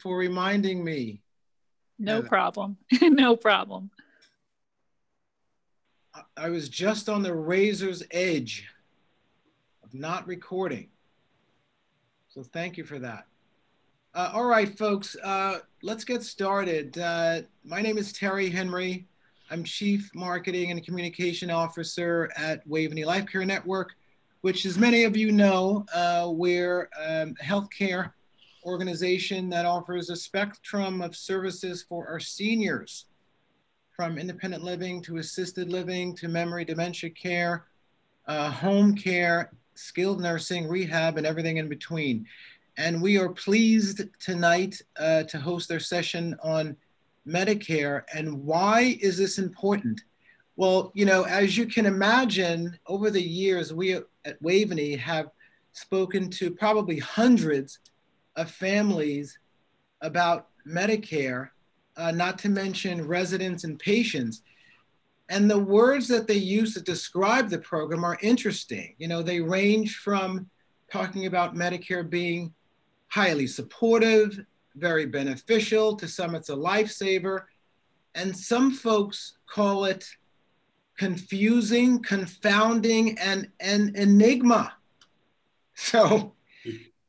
for reminding me. No problem. No problem. I was just on the razor's edge of not recording. So thank you for that. All right, folks, let's get started. My name is Terry Henry. I'm Chief Marketing and Communication Officer at Waveny LifeCare Network, which, as many of you know, we're a healthcare organization that offers a spectrum of services for our seniors, from independent living to assisted living to memory dementia care, home care, skilled nursing, rehab, and everything in between. And we are pleased tonight to host our session on Medicare. And why is this important? Well, you know, as you can imagine, over the years, we at Waveny have spoken to probably hundreds of families about Medicare, not to mention residents and patients. And the words that they use to describe the program are interesting. You know, they range from talking about Medicare being highly supportive, very beneficial, to some it's a lifesaver. And some folks call it confusing, confounding, and an enigma. So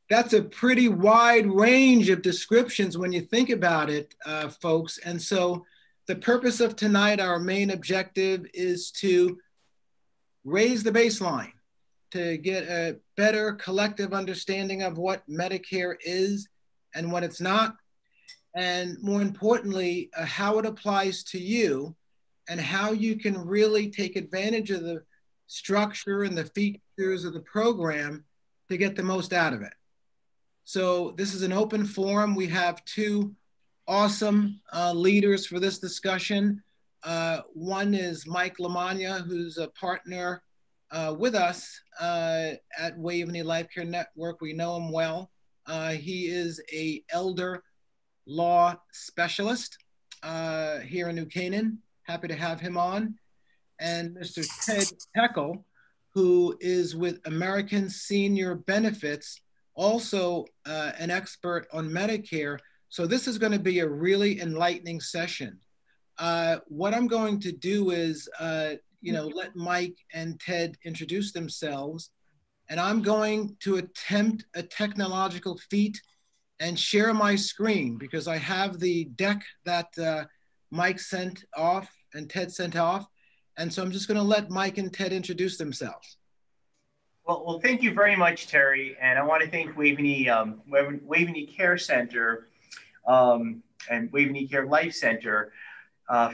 that's a pretty wide range of descriptions when you think about it, folks. And so the purpose of tonight, our main objective, is to raise the baseline, to get a better collective understanding of what Medicare is and what it's not, and more importantly, how it applies to you and how you can really take advantage of the structure and the features of the program to get the most out of it. So this is an open forum. We have two awesome leaders for this discussion. One is Mike LaMagna, who's a partner with us at Waveny LifeCare Network. We know him well. He is an elder law specialist here in New Canaan. Happy to have him on. And Mr. Ted Heckel, who is with American Senior Benefits, also an expert on Medicare. So this is going to be a really enlightening session. What I'm going to do is, let Mike and Ted introduce themselves, and I'm going to attempt a technological feat and share my screen because I have the deck that Mike sent off and Ted sent off. And so I'm just going to let Mike and Ted introduce themselves. Well, thank you very much, Terry. And I want to thank Waveny Care Center and Waveny Care Life Center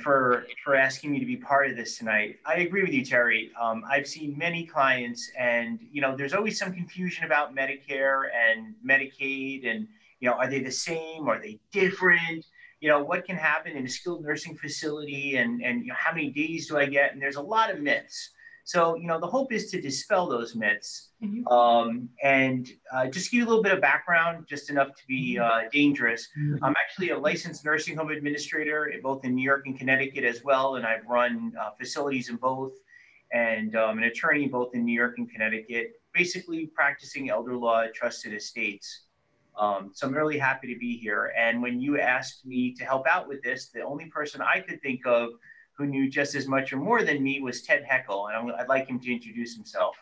for asking me to be part of this tonight. I agree with you, Terry. I've seen many clients, and there's always some confusion about Medicare and Medicaid, and are they the same? Are they different? What can happen in a skilled nursing facility, and how many days do I get? And there's a lot of myths. So, the hope is to dispel those myths and just give you a little bit of background, just enough to be dangerous. I'm actually a licensed nursing home administrator, both in New York and Connecticut as well. And I've run facilities in both, and an attorney both in New York and Connecticut, basically practicing elder law at trusted estates. So I'm really happy to be here. And when you asked me to help out with this, the only person I could think of who knew just as much or more than me was Ted Heckel, and I'd like him to introduce himself.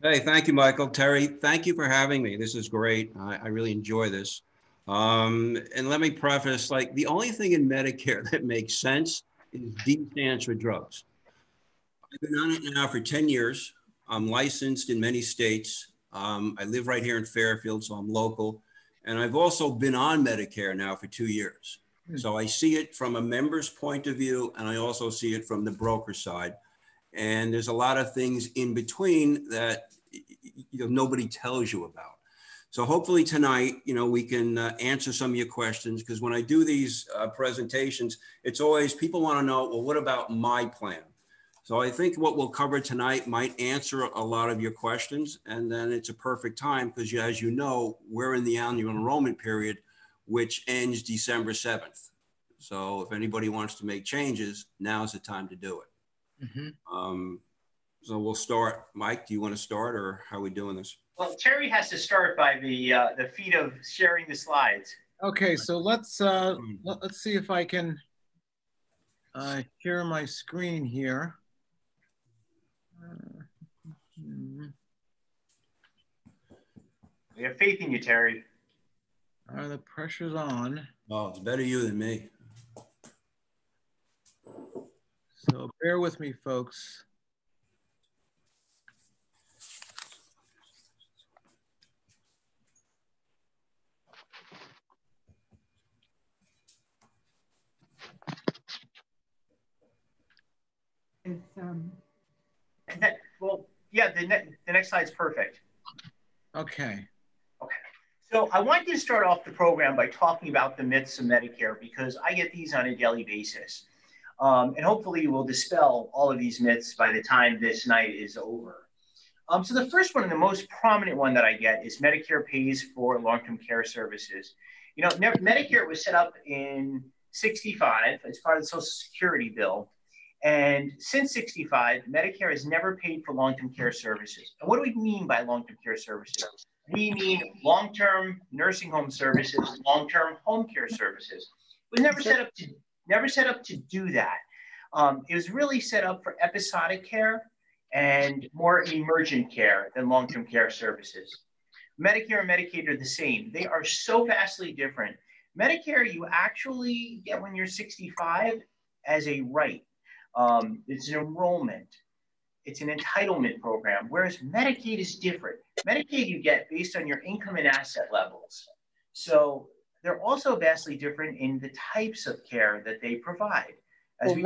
Hey, thank you, Michael. Terry, thank you for having me. This is great. I really enjoy this. And let me preface, the only thing in Medicare that makes sense is D stands for drugs. I've been on it now for 10 years. I'm licensed in many states. I live right here in Fairfield, so I'm local. And I've also been on Medicare now for 2 years. So I see it from a member's point of view, and I also see it from the broker side. And there's a lot of things in between that nobody tells you about. So hopefully tonight, we can answer some of your questions, because when I do these presentations, it's always people want to know, well, what about my plan? So I think what we'll cover tonight might answer a lot of your questions, and then it's a perfect time because, as you know, we're in the annual enrollment period, which ends December 7th. So if anybody wants to make changes, now's the time to do it. Mm-hmm. So we'll start. Mike, do you want to start, or how are we doing this? Well, Terry has to start by the feat of sharing the slides. Okay, so let's see if I can share my screen here. We have faith in you, Terry. The pressure's on. Oh, it's better you than me. So bear with me, folks. Well, yeah, the next slide's perfect. Okay. Okay. So I want you to start off the program by talking about the myths of Medicare, because I get these on a daily basis. And hopefully we'll dispel all of these myths by the time this night is over. So the first one and the most prominent one that I get is Medicare pays for long-term care services. You know, Medicare was set up in '65 as part of the Social Security bill. And since '65, Medicare has never paid for long-term care services. And what do we mean by long-term care services? We mean long-term nursing home services, long-term home care services. It was never set up to do that. It was really set up for episodic care and more emergent care than long-term care services. Medicare and Medicaid are the same. They are so vastly different. Medicare, you actually get when you're 65 as a right. It's an enrollment. It's an entitlement program, whereas Medicaid is different. Medicaid you get based on your income and asset levels. So they're also vastly different in the types of care that they provide. As we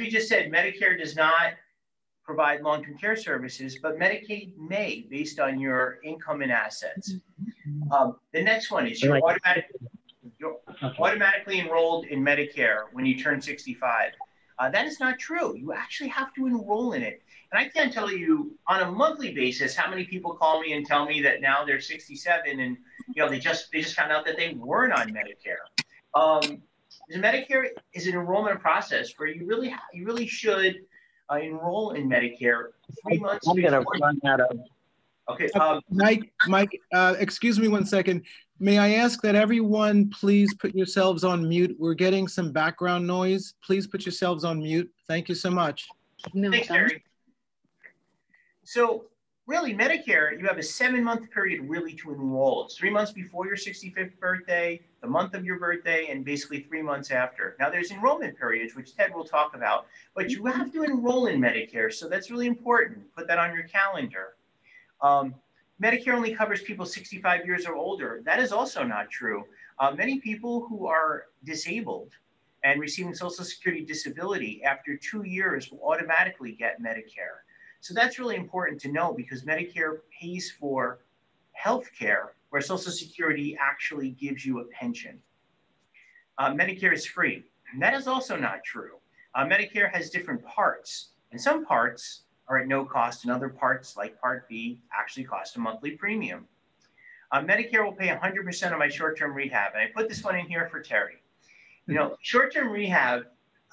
just said, Medicare does not provide long-term care services, but Medicaid may, based on your income and assets. The next one is you're automatically enrolled in Medicare when you turn 65. That is not true. You actually have to enroll in it. And I can't tell you on a monthly basis how many people call me and tell me that now they're 67 and they just found out that they weren't on Medicare. Medicare is an enrollment process where you really should enroll in Medicare 3 months before. I'm going to run out of. Okay. Mike, excuse me one second. May I ask that everyone please put yourselves on mute? We're getting some background noise. Please put yourselves on mute. Thank you so much. Thanks, Terry. So really, Medicare, you have a 7-month period really to enroll. It's 3 months before your 65th birthday, the month of your birthday, and basically 3 months after. Now, there's enrollment periods, which Ted will talk about, but you have to enroll in Medicare, so that's really important. Put that on your calendar. Medicare only covers people 65 years or older. That is also not true. Many people who are disabled and receiving Social Security disability after 2 years will automatically get Medicare. So that's really important to know because Medicare pays for health care where Social Security actually gives you a pension. Medicare is free. And that is also not true. Medicare has different parts, and some parts are at no cost, and other parts, like Part B, actually cost a monthly premium. Medicare will pay 100% of my short-term rehab, and I put this one in here for Terry. Short-term rehab,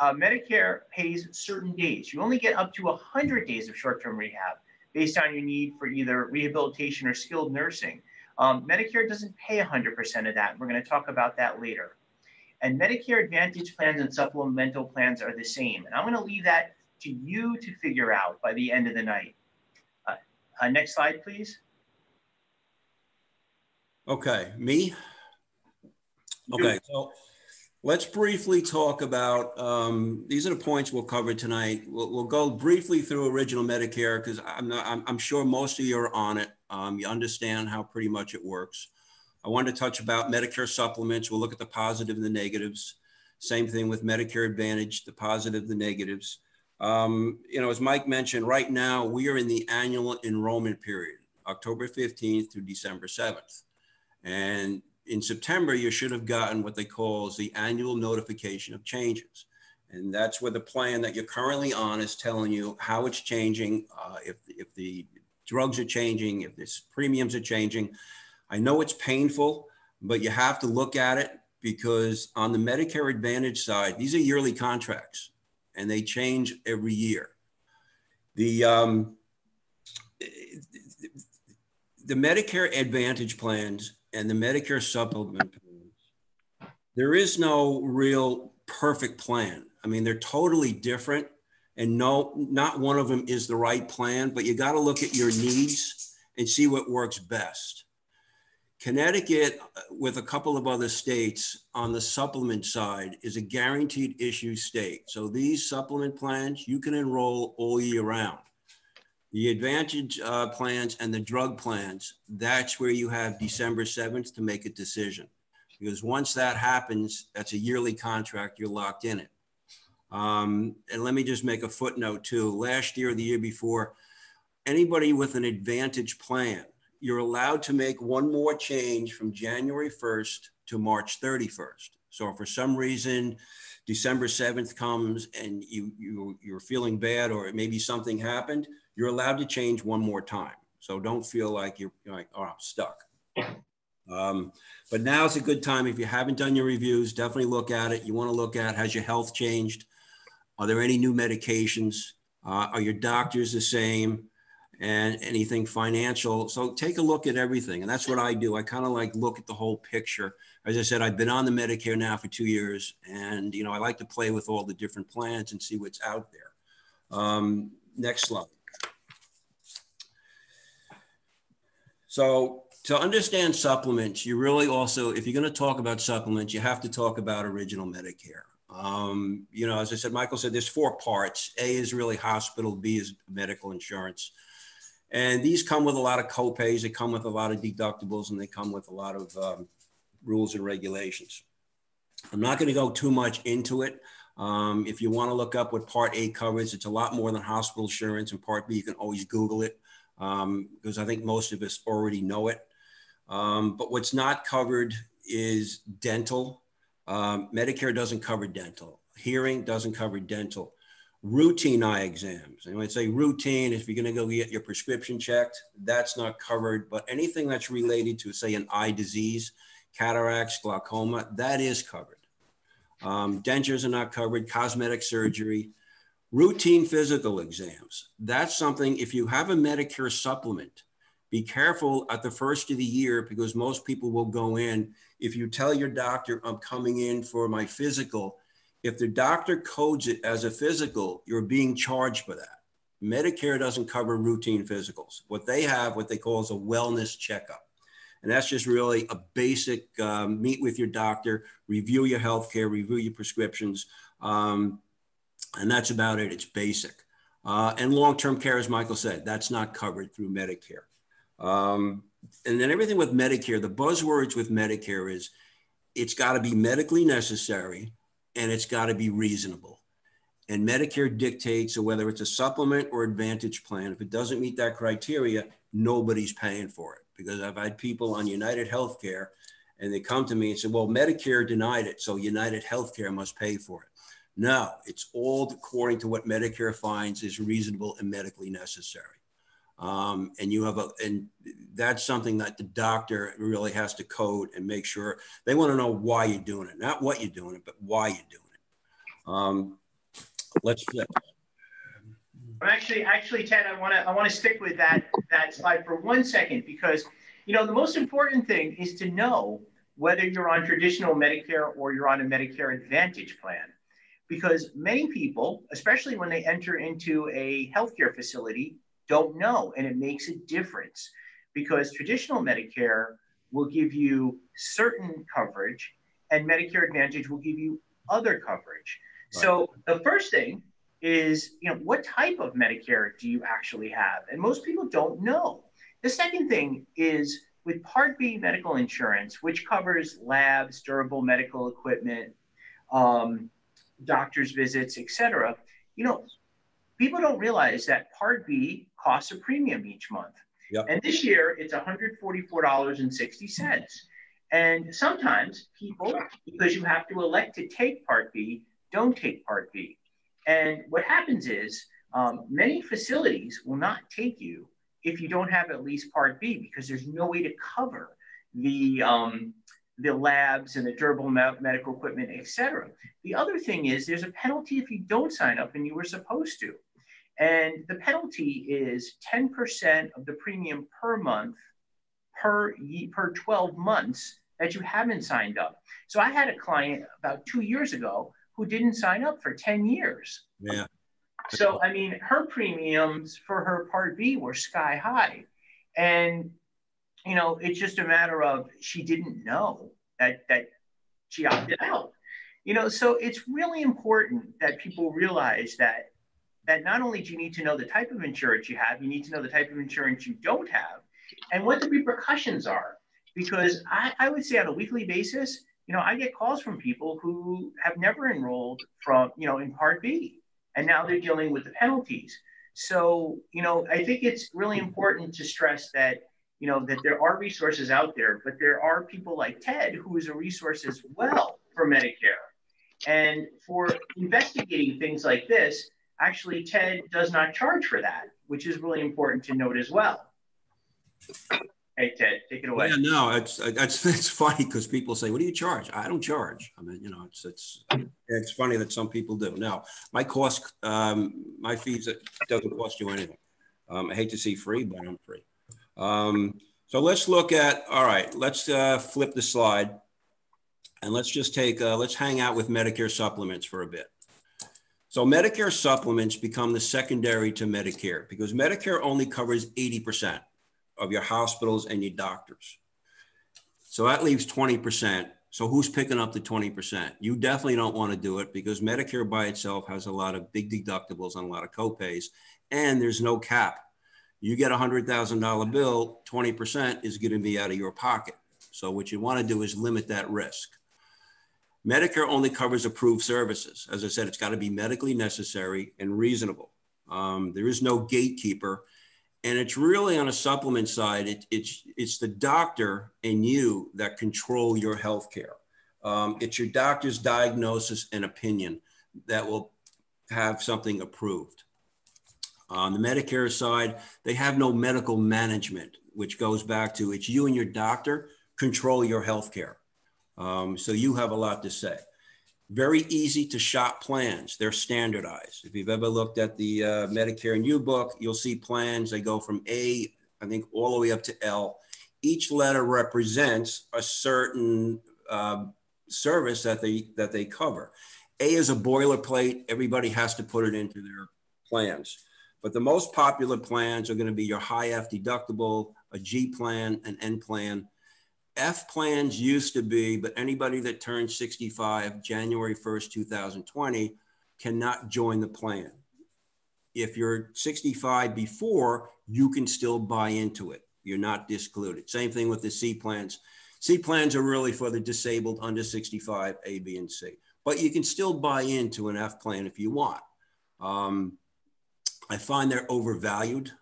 Medicare pays certain days. You only get up to 100 days of short-term rehab based on your need for either rehabilitation or skilled nursing. Medicare doesn't pay 100% of that. We're going to talk about that later. And Medicare Advantage plans and supplemental plans are the same. And I'm going to leave that to you to figure out by the end of the night. Next slide, please. Okay, me? Okay, so let's briefly talk about, these are the points we'll cover tonight. We'll go briefly through original Medicare because I'm sure most of you are on it. You understand how pretty much it works. I wanted to touch about Medicare supplements. We'll look at the positive and the negatives. Same thing with Medicare Advantage, the positive, the negatives. As Mike mentioned, right now we are in the annual enrollment period, October 15th through December 7th. And in September, you should have gotten what they call the annual notification of changes. And that's where the plan that you're currently on is telling you how it's changing, if the drugs are changing, if the premiums are changing. I know it's painful, but you have to look at it because on the Medicare Advantage side, these are yearly contracts and they change every year. The Medicare Advantage plans and the Medicare supplement plans, there is no real perfect plan. I mean, they're totally different, and no, not one of them is the right plan, but you got to look at your needs and see what works best. Connecticut, with a couple of other states on the supplement side, is a guaranteed issue state. So these supplement plans, you can enroll all year round. The Advantage plans and the drug plans, that's where you have December 7th to make a decision. Because once that happens, that's a yearly contract, you're locked in it. And let me just make a footnote too. Last year or the year before, anybody with an Advantage plan, you're allowed to make one more change from January 1st to March 31st. So if for some reason December 7th comes and you're feeling bad, or maybe something happened, you're allowed to change one more time. So don't feel like you're like, oh, I'm stuck. But now's a good time. If you haven't done your reviews, definitely look at it. You want to look at, has your health changed? Are there any new medications? Are your doctors the same? And anything financial. So take a look at everything. And that's what I do. I kind of like look at the whole picture. As I said, I've been on the Medicare now for 2 years. And, I like to play with all the different plans and see what's out there. Next slide. So to understand supplements, you really also, if you're going to talk about supplements, you have to talk about original Medicare. As I said, Michael said, there's 4 parts. A is really hospital, B is medical insurance. And these come with a lot of copays, they come with a lot of deductibles, and they come with a lot of rules and regulations. I'm not going to go too much into it. If you want to look up what Part A covers, it's a lot more than hospital insurance, and Part B, you can always Google it, because I think most of us already know it. But what's not covered is dental. Medicare doesn't cover dental. Hearing doesn't cover dental. Routine eye exams. And when I say routine, if you're going to go get your prescription checked, that's not covered. But anything that's related to, say, an eye disease, cataracts, glaucoma, that is covered. Dentures are not covered. Cosmetic surgery. Routine physical exams. That's something, if you have a Medicare supplement, be careful at the first of the year, because most people will go in. If you tell your doctor, I'm coming in for my physical, if the doctor codes it as a physical, you're being charged for that. Medicare doesn't cover routine physicals. What they have, what they call is a wellness checkup. And that's just really a basic meet with your doctor, review your healthcare, review your prescriptions. And that's about it. It's basic. And long-term care, as Michael said, that's not covered through Medicare. And then everything with Medicare, the buzzwords with Medicare is it's got to be medically necessary and it's got to be reasonable. And Medicare dictates, so whether it's a supplement or Advantage plan, if it doesn't meet that criteria, nobody's paying for it. Because I've had people on United Healthcare and they come to me and say, well, Medicare denied it, so United Healthcare must pay for it. No, it's all according to what Medicare finds is reasonable and medically necessary. And that's something that the doctor really has to code and make sure. They want to know why you're doing it, not what you're doing it, but why you're doing it. Let's flip. Actually, Ted, I want to stick with that slide for 1 second, because the most important thing is to know whether you're on traditional Medicare or you're on a Medicare Advantage plan, because many people, especially when they enter into a healthcare facility, don't know, and it makes a difference, because traditional Medicare will give you certain coverage and Medicare Advantage will give you other coverage. Right. So the first thing is, what type of Medicare do you actually have? And most people don't know. The second thing is with Part B medical insurance, which covers labs, durable medical equipment, doctor's visits, etc. People don't realize that Part B costs a premium each month. Yep. And this year it's $144.60. And sometimes people, because you have to elect to take Part B, don't take Part B. And what happens is many facilities will not take you if you don't have at least Part B, because there's no way to cover the labs and the durable medical equipment, et cetera. The other thing is there's a penalty if you don't sign up and you were supposed to. And the penalty is 10% of the premium per month per 12 months that you haven't signed up. So I had a client about 2 years ago who didn't sign up for 10 years. Yeah. So, I mean, her premiums for her Part B were sky high. And, you know, it's just a matter of she didn't know that she opted out. You know, so it's really important that people realize that not only do you need to know the type of insurance you have, you need to know the type of insurance you don't have and what the repercussions are. Because I would say on a weekly basis, you know, I get calls from people who have never enrolled from, you know, in Part B, and now they're dealing with the penalties. So, you know, I think it's really important to stress that, you know, that there are resources out there, but there are people like Ted who is a resource as well for Medicare. And for investigating things like this, actually, Ted does not charge for that, which is really important to note as well. Hey, Ted, take it away. Yeah, no, it's funny because people say, "What do you charge?" I don't charge. I mean, you know, it's funny that some people do. Now, my cost, my fees, it doesn't cost you anything. I hate to see free, but I'm free. So let's look at. All right, let's flip the slide, and let's just take. Let's hang out with Medicare supplements for a bit. So Medicare supplements become the secondary to Medicare because Medicare only covers 80% of your hospitals and your doctors. So that leaves 20%. So who's picking up the 20%? You definitely don't want to do it because Medicare by itself has a lot of big deductibles and a lot of copays, and there's no cap. You get a $100,000 bill, 20% is going to be out of your pocket. So what you want to do is limit that risk. Medicare only covers approved services. As I said, it's got to be medically necessary and reasonable. There is no gatekeeper. And it's really on a supplement side, it's the doctor and you that control your health care. It's your doctor's diagnosis and opinion that will have something approved. On the Medicare side, they have no medical management, which goes back to it's you and your doctor control your health care. So you have a lot to say. Very easy to shop plans. They're standardized. If you've ever looked at the Medicare and You book, you'll see plans. They go from A, I think, all the way up to L. Each letter represents a certain service that they cover. A is a boilerplate. Everybody has to put it into their plans. But the most popular plans are going to be your high F deductible, a G plan, an N plan. F plans used to be, but anybody that turned 65 January 1st, 2020 cannot join the plan. If you're 65 before, you can still buy into it. You're not discluded. Same thing with the C plans. C plans are really for the disabled under 65, A, B, and C. But you can still buy into an F plan if you want. I find they're overvalued.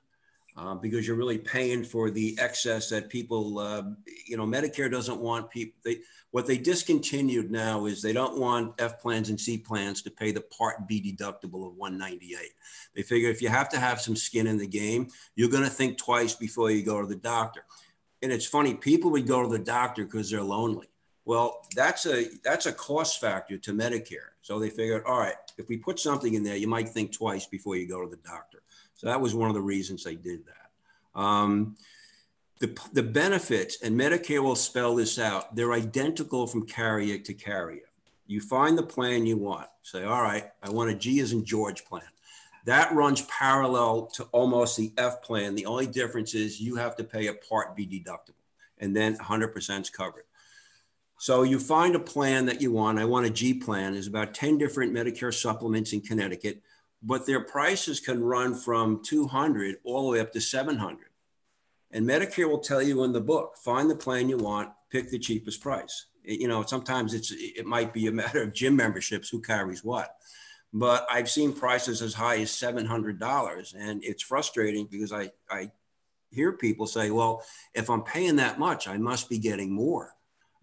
Because you're really paying for the excess that people, you know, Medicare doesn't want people, what they discontinued now is they don't want F plans and C plans to pay the Part B deductible of $198. They figure if you have to have some skin in the game, you're going to think twice before you go to the doctor. And it's funny, people would go to the doctor because they're lonely. Well, that's a cost factor to Medicare. So they figured, all right, if we put something in there, you might think twice before you go to the doctor. So that was one of the reasons they did that. The benefits, and Medicare will spell this out, they're identical from carrier to carrier. You find the plan you want. Say, all right, I want a G as in George plan. That runs parallel to almost the F plan. The only difference is you have to pay a Part B deductible, and then 100% is covered. So you find a plan that you want. I want a G plan. There's about 10 different Medicare supplements in Connecticut, but their prices can run from $200 all the way up to $700. And Medicare will tell you in the book, find the plan you want, pick the cheapest price. You know, sometimes it might be a matter of gym memberships, who carries what. But I've seen prices as high as $700, and it's frustrating because I hear people say, well, if I'm paying that much, I must be getting more.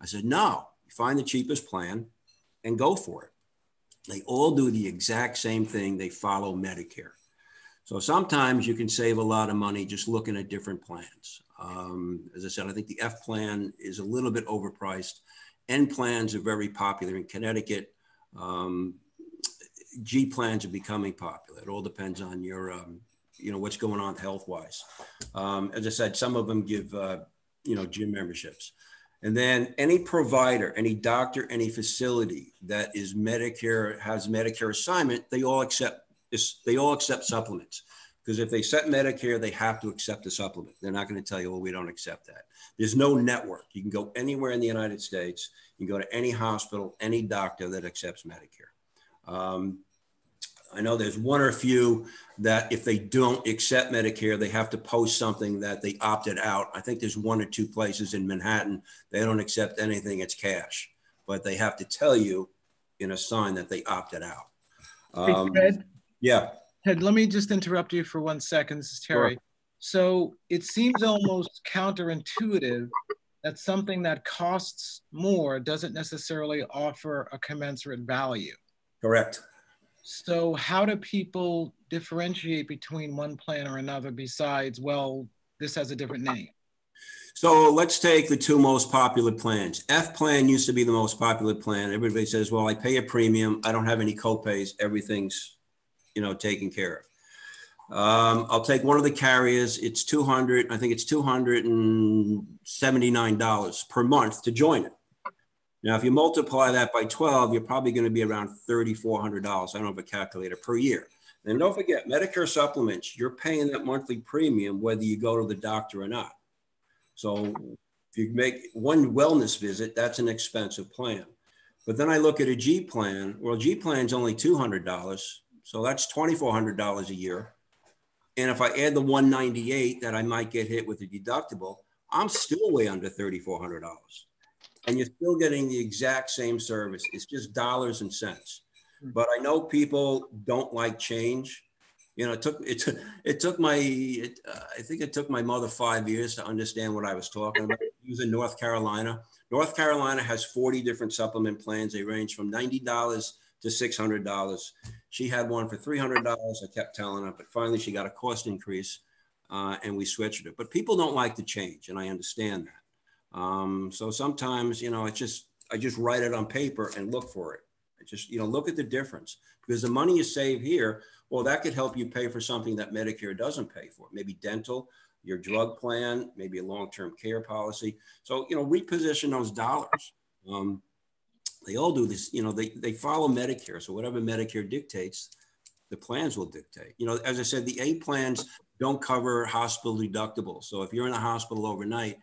I said, no, you find the cheapest plan and go for it. They all do the exact same thing. They follow Medicare. So sometimes you can save a lot of money just looking at different plans. As I said, I think the F plan is a little bit overpriced. N plans are very popular in Connecticut. G plans are becoming popular. It all depends on your, you know, what's going on health-wise. As I said, some of them give, gym memberships. And then any provider, any doctor, any facility that is Medicare, has Medicare assignment, they all accept this, they all accept supplements. Because if they set Medicare, they have to accept a supplement. They're not going to tell you, well, we don't accept that. There's no network. You can go anywhere in the United States. You can go to any hospital, any doctor that accepts Medicare. I know there's one or a few that if they don't accept Medicare, they have to post something that they opted out. I think there's one or two places in Manhattan, they don't accept anything, it's cash, but they have to tell you in a sign that they opted out. Hey, Ted? Yeah. Ted, let me just interrupt you for 1 second. This is Terry. Sure. So it seems almost counterintuitive that something that costs more doesn't necessarily offer a commensurate value. Correct. So how do people differentiate between one plan or another besides, well, this has a different name? So let's take the two most popular plans. F plan used to be the most popular plan. Everybody says, well, I pay a premium. I don't have any copays. Everything's, taken care of. I'll take one of the carriers. It's $279 per month to join it. Now, if you multiply that by 12, you're probably going to be around $3,400. I don't have a calculator per year. And don't forget, Medicare supplements, you're paying that monthly premium whether you go to the doctor or not. So if you make one wellness visit, that's an expensive plan. But then I look at a G plan. Well, G plan is only $200. So that's $2,400 a year. And if I add the $198 that I might get hit with a deductible, I'm still way under $3,400. And you're still getting the exact same service. It's just dollars and cents. But I know people don't like change. I think it took my mother 5 years to understand what I was talking about. She was in North Carolina. North Carolina has 40 different supplement plans. They range from $90 to $600. She had one for $300. I kept telling her, but finally she got a cost increase and we switched it. But people don't like to change, and I understand that. So sometimes, I just write it on paper and look for it. I just, look at the difference, because the money you save here, well, that could help you pay for something that Medicare doesn't pay for, maybe dental, your drug plan, maybe a long-term care policy. So, reposition those dollars. They all do this, they follow Medicare. So whatever Medicare dictates, the plans will dictate. As I said, the A plans don't cover hospital deductibles. So if you're in a hospital overnight,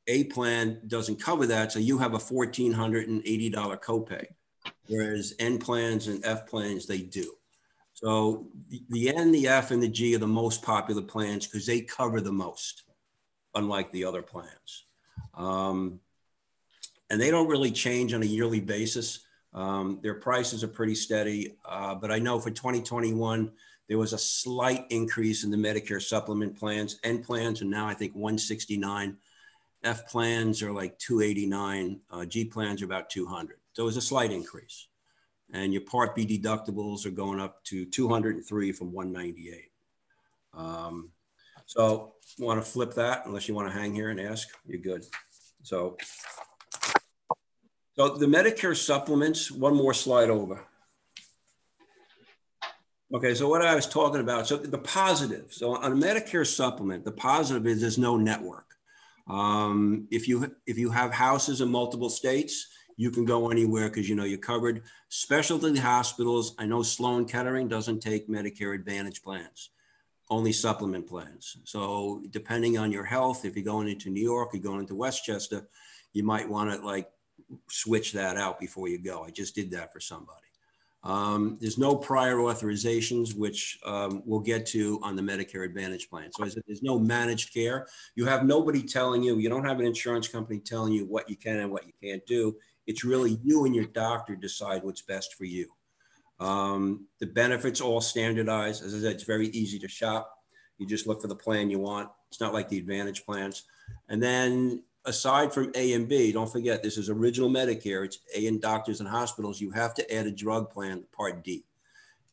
A plan doesn't cover that. So you have a $1,480 copay, whereas N plans and F plans, they do. So the N, the F, and the G are the most popular plans because they cover the most, unlike the other plans. And they don't really change on a yearly basis. Their prices are pretty steady. But I know for 2021, there was a slight increase in the Medicare supplement plans. N plans are now, I think, $169. F plans are like $289. G plans are about $200. So it was a slight increase. And your Part B deductibles are going up to $203 from $198. So you want to flip that, unless you want to hang here and ask, you're good. So the Medicare supplements, one more slide over. Okay, so what I was talking about, so the positive. So on a Medicare supplement, the positive is there's no network. If you have houses in multiple states, you can go anywhere because you're covered. Specialty hospitals, I know Sloan Kettering doesn't take Medicare Advantage plans, only supplement plans. So depending on your health, if you're going into New York, you're going into Westchester, you might want to switch that out before you go. I just did that for somebody. There's no prior authorizations, which we'll get to on the Medicare Advantage plan. So there's no managed care. You have nobody telling you, you don't have an insurance company telling you what you can and what you can't do. It's really you and your doctor decide what's best for you. The benefits all standardized. As I said, it's very easy to shop. You just look for the plan you want. It's not like the Advantage plans. And then aside from A and B, don't forget, this is original Medicare. It's A in doctors and hospitals. You have to add a drug plan, Part D.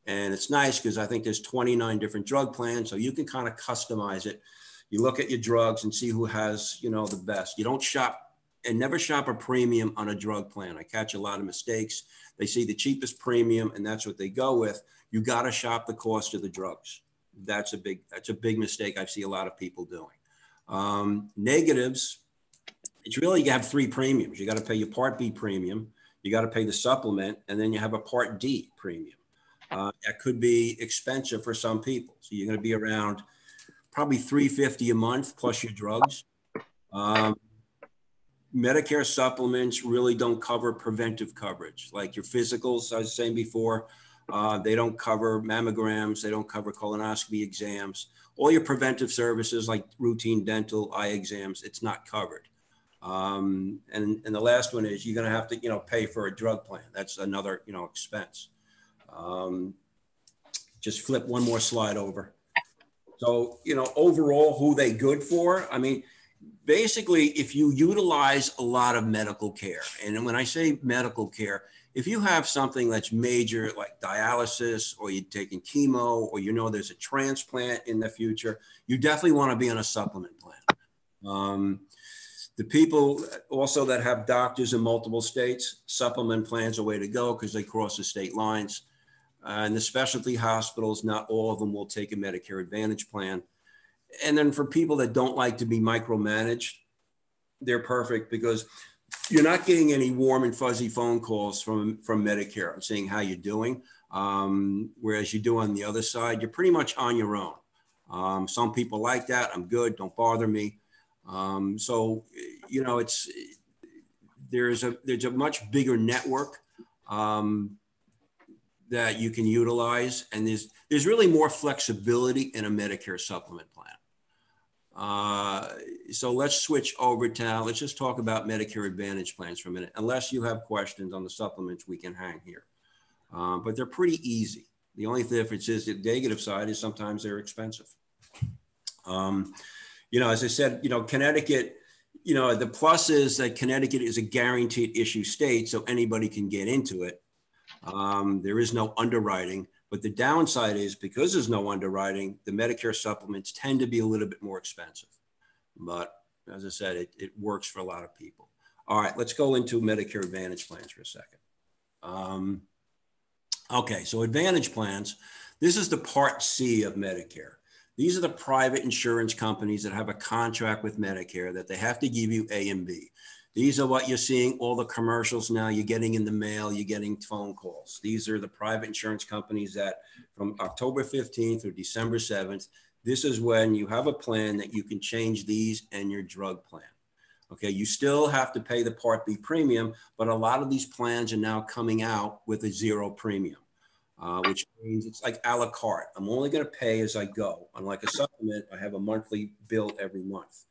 And it's nice because I think there's 29 different drug plans. So you can kind of customize it. You look at your drugs and see who has, the best. You don't shop and never shop a premium on a drug plan. I catch a lot of mistakes. They see the cheapest premium and that's what they go with. You got to shop the cost of the drugs. That's a big mistake I see a lot of people doing. Negatives, It's really, you have three premiums. You got to pay your Part B premium, you got to pay the supplement, and then you have a Part D premium. That could be expensive for some people. So you're going to be around probably $350 a month plus your drugs. Medicare supplements really don't cover preventive coverage, like your physicals, I was saying before. They don't cover mammograms. They don't cover colonoscopy exams. All your preventive services like routine dental, eye exams, it's not covered. And the last one is you're going to have to, pay for a drug plan. That's another, expense. Just flip one more slide over. So, overall, who they good for? I mean, basically, if you utilize a lot of medical care, and when I say medical care, if you have something that's major, like dialysis, or you're taking chemo, or there's a transplant in the future, you definitely want to be on a supplement plan. The people also that have doctors in multiple states, supplement plans are a way to go because they cross the state lines. And the specialty hospitals, not all of them will take a Medicare Advantage plan. And then for people that don't like to be micromanaged, they're perfect because you're not getting any warm and fuzzy phone calls from Medicare saying how you're doing. Whereas you do on the other side, you're pretty much on your own. Some people like that. I'm good. Don't bother me. So, there's a much bigger network that you can utilize. And there's really more flexibility in a Medicare supplement plan. So let's switch over to, let's just talk about Medicare Advantage plans for a minute. Unless you have questions on the supplements, we can hang here. But they're pretty easy. The only difference is the negative side is sometimes they're expensive. As I said, Connecticut, the plus is that Connecticut is a guaranteed issue state, so anybody can get into it. There is no underwriting. But the downside is because there's no underwriting, the Medicare supplements tend to be a little bit more expensive. But as I said, it works for a lot of people. All right, let's go into Medicare Advantage plans for a second. Okay, so Advantage plans, this is the Part C of Medicare. These are the private insurance companies that have a contract with Medicare that they have to give you A and B. These are what you're seeing, all the commercials now, you're getting in the mail, you're getting phone calls. These are the private insurance companies that from October 15th or December 7th, this is when you have a plan that you can change these and your drug plan. Okay, you still have to pay the Part B premium, but a lot of these plans are now coming out with a zero premium, which means it's like a la carte. I'm only gonna pay as I go. Unlike a supplement, I have a monthly bill every month.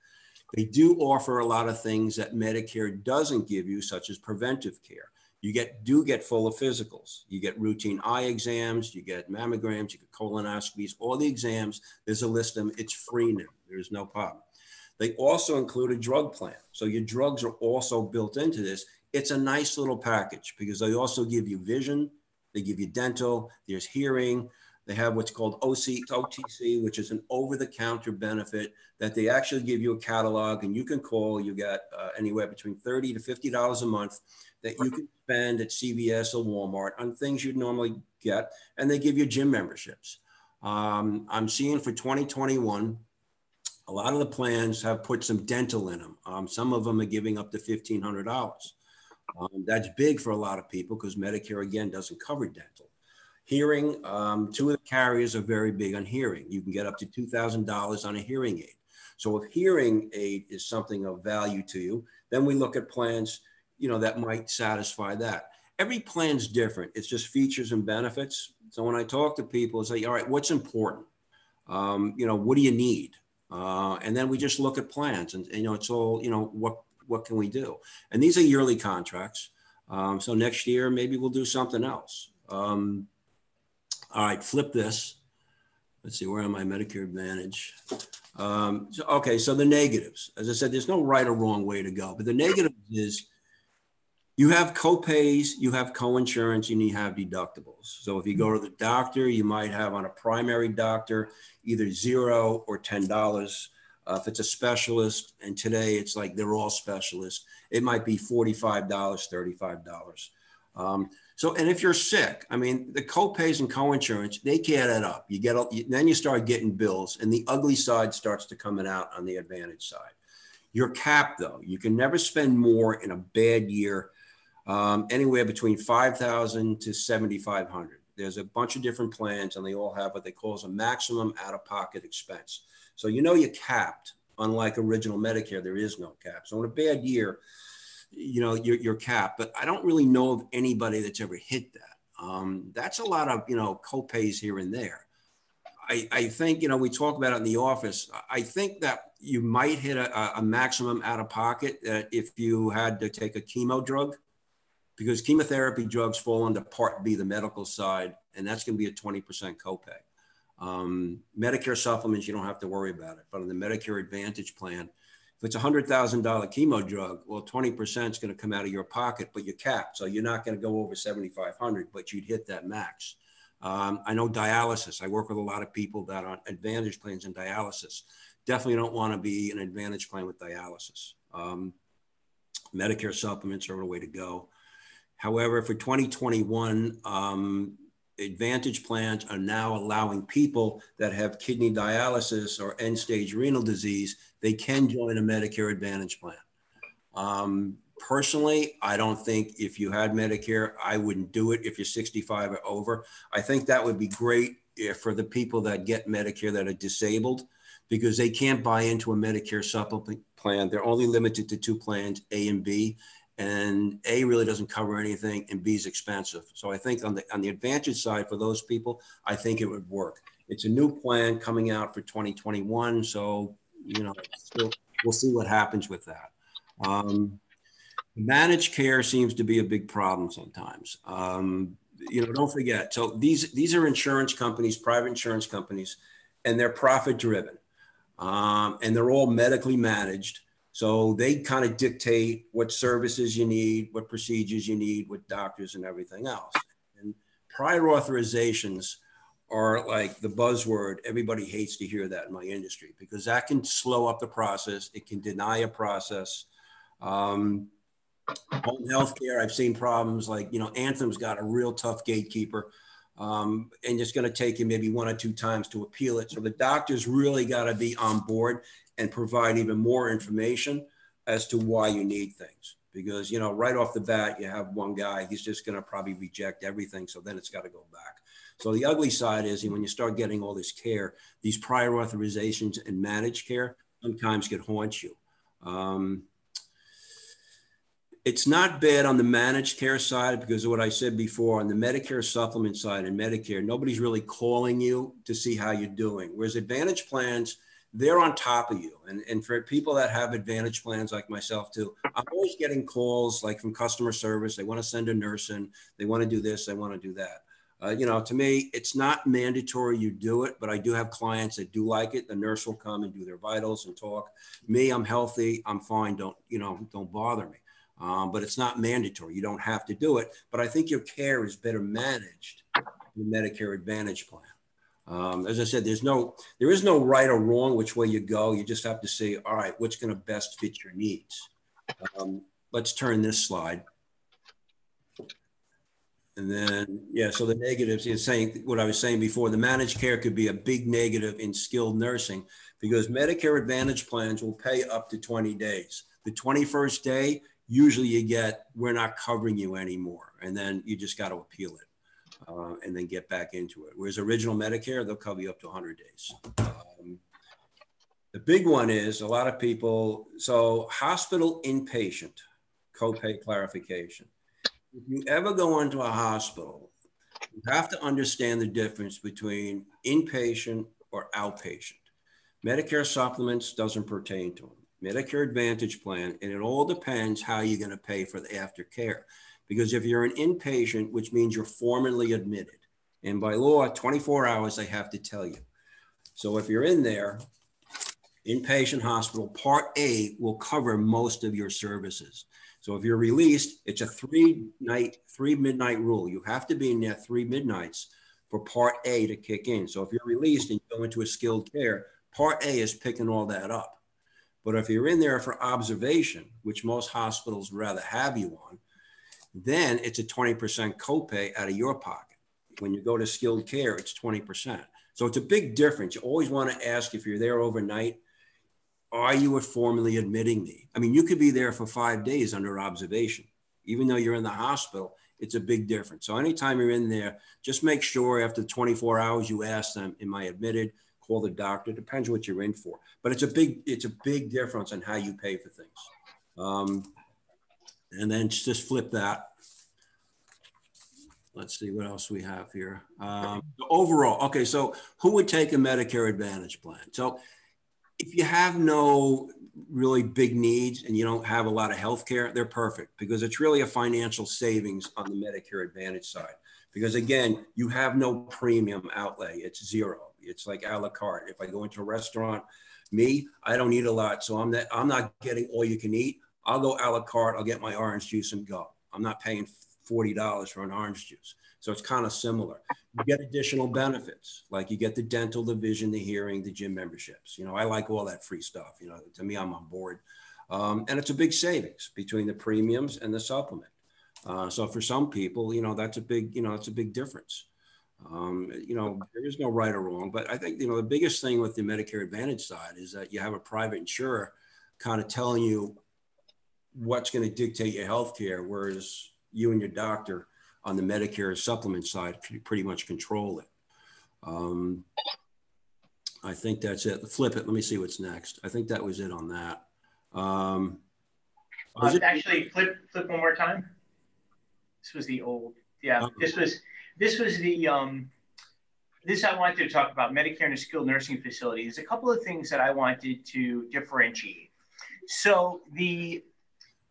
They do offer a lot of things that Medicare doesn't give you, such as preventive care. You do get full physicals. You get routine eye exams, you get mammograms, you get colonoscopies, all the exams. There's a list of them. It's free now. There's no problem. They also include a drug plan. So your drugs are also built into this. It's a nice little package because they also give you vision, they give you dental, there's hearing. They have what's called OTC, which is an over-the-counter benefit that they actually give you a catalog and you can call. You got anywhere between $30 to $50 a month that you can spend at CVS or Walmart on things you'd normally get, and they give you gym memberships. I'm seeing for 2021, a lot of the plans have put some dental in them. Some of them are giving up to $1,500. That's big for a lot of people because Medicare, again, doesn't cover dental. Hearing, two of the carriers are very big on hearing. You can get up to $2,000 on a hearing aid. So if hearing aid is something of value to you, then we look at plans, that might satisfy that. Every plan's different. It's just features and benefits. So when I talk to people, it's like, all right, what's important? What do you need? And then we just look at plans and it's all, what can we do? And these are yearly contracts. So next year, maybe we'll do something else. All right, flip this. Let's see, where am I? Medicare Advantage. So the negatives. As I said, there's no right or wrong way to go, but the negative is you have co-pays, you have co-insurance, and you have deductibles. So if you go to the doctor, you might have on a primary doctor either $0 or $10. If it's a specialist, and today it's like they're all specialists, it might be $45, $35. And if you're sick, I mean, the co-pays and co-insurance, they can't add up. Then you start getting bills and the ugly side starts to coming out on the Advantage side. You're capped though. You can never spend more in a bad year, anywhere between 5,000 to 7,500. There's a bunch of different plans and they all have what they call a maximum out-of-pocket expense. So you know you're capped. Unlike original Medicare, there is no cap. So in a bad year, you know, you're capped, but I don't really know of anybody that's ever hit that. That's a lot of, you know, copays here and there. I think, you know, we talk about it in the office. I think that you might hit a maximum out of pocket if you had to take a chemo drug, because chemotherapy drugs fall under Part B, the medical side, and that's going to be a 20% copay. Medicare supplements, you don't have to worry about it. But on the Medicare Advantage plan, if it's a $100,000 chemo drug, well, 20% is going to come out of your pocket, but you're capped. So you're not going to go over 7,500, but you'd hit that max. I know dialysis. I work with a lot of people that are on Advantage plans and dialysis. Definitely don't want to be an Advantage plan with dialysis. Medicare supplements are the way to go. However, for 2021, Advantage plans are now allowing people that have kidney dialysis or end-stage renal disease, they can join a Medicare Advantage plan. Personally, I don't think if you had Medicare, I wouldn't do it if you're 65 or over. I think that would be great for the people that get Medicare that are disabled, because they can't buy into a Medicare supplement plan. They're only limited to 2 plans, A and B. And A really doesn't cover anything, and B is expensive. So I think on the Advantage side for those people, I think it would work. It's a new plan coming out for 2021. So, you know, we'll see what happens with that. Managed care seems to be a big problem sometimes. You know, don't forget. So these are insurance companies, private insurance companies, and they're profit driven. And they're all medically managed. So they kind of dictate what services you need, what procedures you need, what doctors and everything else. And prior authorizations are like the buzzword. Everybody hates to hear that in my industry, because that can slow up the process. It can deny a process. Home health care, I've seen problems like, you know, Anthem's got a real tough gatekeeper. And it's going to take you maybe 1 or 2 times to appeal it. So the doctors really got to be on board and provide even more information as to why you need things. Because, you know, right off the bat, you have one guy, he's just going to probably reject everything. So then it's got to go back. So the ugly side is when you start getting all this care, these prior authorizations and managed care sometimes can haunt you. It's not bad on the managed care side, because of what I said before, on the Medicare supplement side and Medicare, nobody's really calling you to see how you're doing. Whereas Advantage plans, they're on top of you. And for people that have Advantage plans like myself too, I'm always getting calls like from customer service. They want to send a nurse in, they want to do this, they want to do that. You know, to me, it's not mandatory you do it, but I do have clients that do like it. The nurse will come and do their vitals and talk. Me, I'm healthy, I'm fine, don't bother me. But it's not mandatory. You don't have to do it. But I think your care is better managed in the Medicare Advantage plan. As I said, there is no right or wrong which way you go. You just have to say, all right, what's going to best fit your needs? Let's turn this slide. And then, yeah, so the negatives is saying what I was saying before. The managed care could be a big negative in skilled nursing, because Medicare Advantage plans will pay up to 20 days. The 21st day, usually you get, we're not covering you anymore. And then you just got to appeal it and then get back into it. Whereas original Medicare, they'll cover you up to 100 days. The big one is a lot of people, so hospital inpatient, copay clarification. If you ever go into a hospital, you have to understand the difference between inpatient or outpatient. Medicare supplements doesn't pertain to them. Medicare Advantage plan, and it all depends how you're going to pay for the aftercare. Because if you're an inpatient, which means you're formally admitted, and by law, 24 hours, they have to tell you. So if you're in there, inpatient hospital, Part A will cover most of your services. So if you're released, it's a 3 midnight rule. You have to be in there 3 midnights for Part A to kick in. So if you're released and you go into a skilled care, Part A is picking all that up. But if you're in there for observation, which most hospitals rather have you on, then it's a 20% copay out of your pocket. When you go to skilled care, it's 20%. So it's a big difference. You always want to ask if you're there overnight. are you formally admitting me? I mean, you could be there for 5 days under observation. Even though you're in the hospital, it's a big difference. So anytime you're in there, just make sure after 24 hours, you ask them, am I admitted? Call the doctor, depends what you're in for. But it's a big difference on how you pay for things. And then just flip that. Let's see what else we have here. Overall, okay, so who would take a Medicare Advantage plan? So if you have no really big needs and you don't have a lot of health care, they're perfect because it's really a financial savings on the Medicare Advantage side. Because again, you have no premium outlay, it's zero. It's like a la carte. If I go into a restaurant, I don't eat a lot, so I'm not getting all you can eat. I'll go a la carte, I'll get my orange juice and go. I'm not paying $40 for an orange juice. So it's kind of similar. You get additional benefits, like you get the dental, the vision, the hearing, the gym memberships. I like all that free stuff. To me, I'm on board. And it's a big savings between the premiums and the supplement. So for some people, that's a big, it's a big difference. There is no right or wrong, but I think, the biggest thing with the Medicare Advantage side is that you have a private insurer kind of telling you what's going to dictate your health care, whereas you and your doctor on the Medicare supplement side pretty much control it. I think that's it. Flip it. Let me see what's next. I think that was it on that. Actually, flip one more time. This was the old. Yeah, this was the this I wanted to talk about Medicare and a skilled nursing facility. There's a couple of things that I wanted to differentiate. So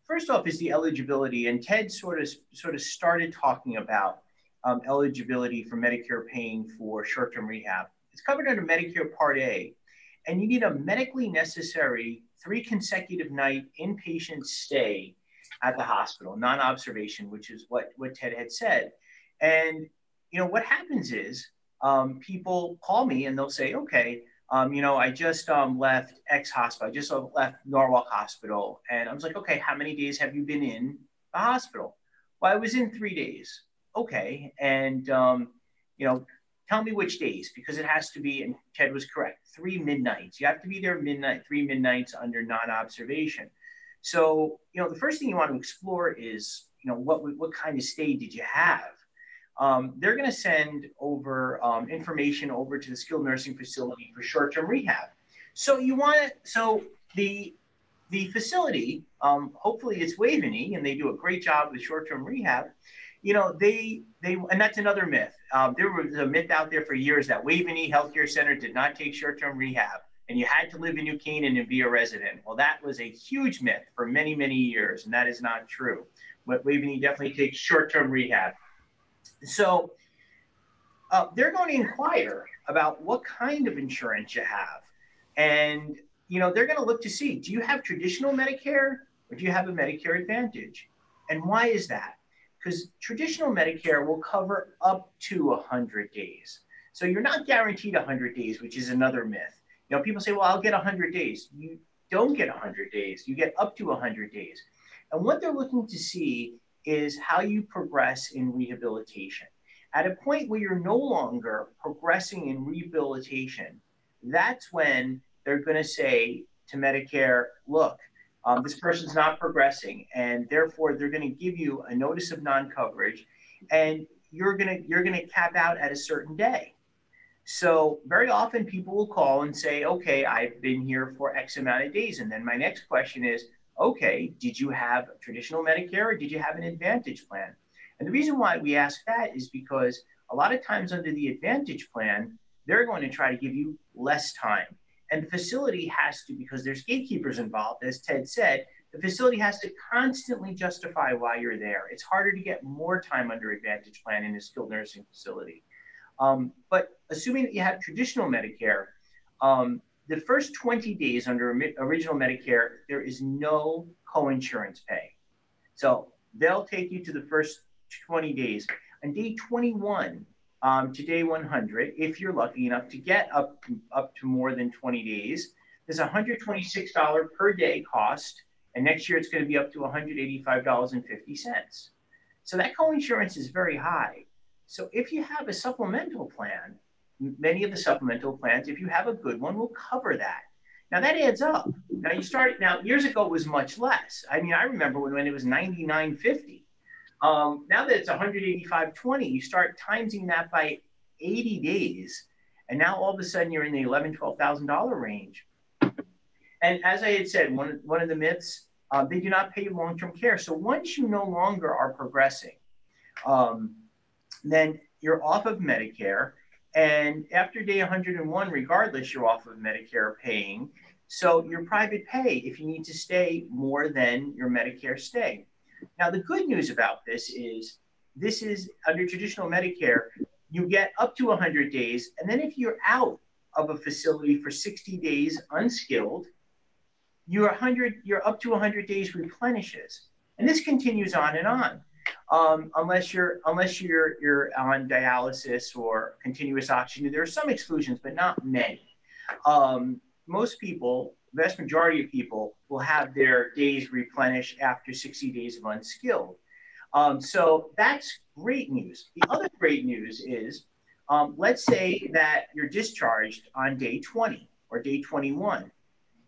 first off is the eligibility, and Ted sort of started talking about eligibility for Medicare paying for short-term rehab. It's covered under Medicare Part A, and you need a medically necessary 3 consecutive night inpatient stay at the hospital, non-observation, which is what Ted had said. And what happens is people call me and they'll say, okay, I just left X hospital. I just left Norwalk Hospital. And I was like, okay, how many days have you been in the hospital? Well, I was in 3 days. Okay. And, tell me which days, because it has to be, and Ted was correct, 3 midnights. You have to be there 3 midnights under non-observation. So, the first thing you want to explore is, what kind of stay did you have? They're going to send over information over to the skilled nursing facility for short-term rehab. So the facility, hopefully it's Waveny, and they do a great job with short-term rehab. And that's another myth. There was a myth out there for years that Waveny Healthcare Center did not take short-term rehab, and you had to live in New Canaan and be a resident. Well, that was a huge myth for many, many years, and that is not true. But Waveny definitely takes short-term rehab. So they're going to inquire about what kind of insurance you have. And, they're going to look to see, do you have traditional Medicare or do you have a Medicare Advantage? And why is that? Because traditional Medicare will cover up to 100 days. So you're not guaranteed 100 days, which is another myth. People say, well, I'll get 100 days. You don't get 100 days. You get up to 100 days. And what they're looking to see is how you progress in rehabilitation. At a point where you're no longer progressing in rehabilitation, that's when they're going to say to Medicare, look, this person's not progressing, and therefore they're going to give you a notice of non-coverage, and you're going to cap out at a certain day. So very often people will call and say, okay, I've been here for X amount of days. And then my next question is, okay, did you have traditional Medicare or did you have an Advantage plan? And the reason why we ask that is because a lot of times under the Advantage plan, they're going to try to give you less time. And the facility has to, because there's gatekeepers involved, as Ted said, the facility has to constantly justify why you're there. It's harder to get more time under Advantage plan in a skilled nursing facility. But assuming that you have traditional Medicare, the first 20 days under original Medicare, there is no coinsurance pay. So they'll take you to the first 20 days. On day 21 to day 100, if you're lucky enough to get up to more than 20 days, there's a $126 per day cost. And next year it's going to be up to $185.50. So that coinsurance is very high. So if you have a supplemental plan, many of the supplemental plans, if you have a good one, will cover that. Now that adds up. Now years ago it was much less. I mean, I remember when it was 99.50. Now that it's 185.20, you start timesing that by 80 days, and now all of a sudden you're in the $11,000-$12,000 range. And as I had said, one of the myths, they do not pay long-term care. So once you no longer are progressing, then you're off of Medicare. And after day 101, regardless, you're off of Medicare paying. So your private pay if you need to stay more than your Medicare stay. Now, the good news about this is under traditional Medicare, you get up to 100 days. And then if you're out of a facility for 60 days unskilled, your up to 100 days replenishes. And this continues on and on. Unless you're on dialysis or continuous oxygen. There are some exclusions, but not many. Most people, vast majority of people, will have their days replenished after 60 days of unskilled. So that's great news. The other great news is, let's say that you're discharged on day 20 or day 21,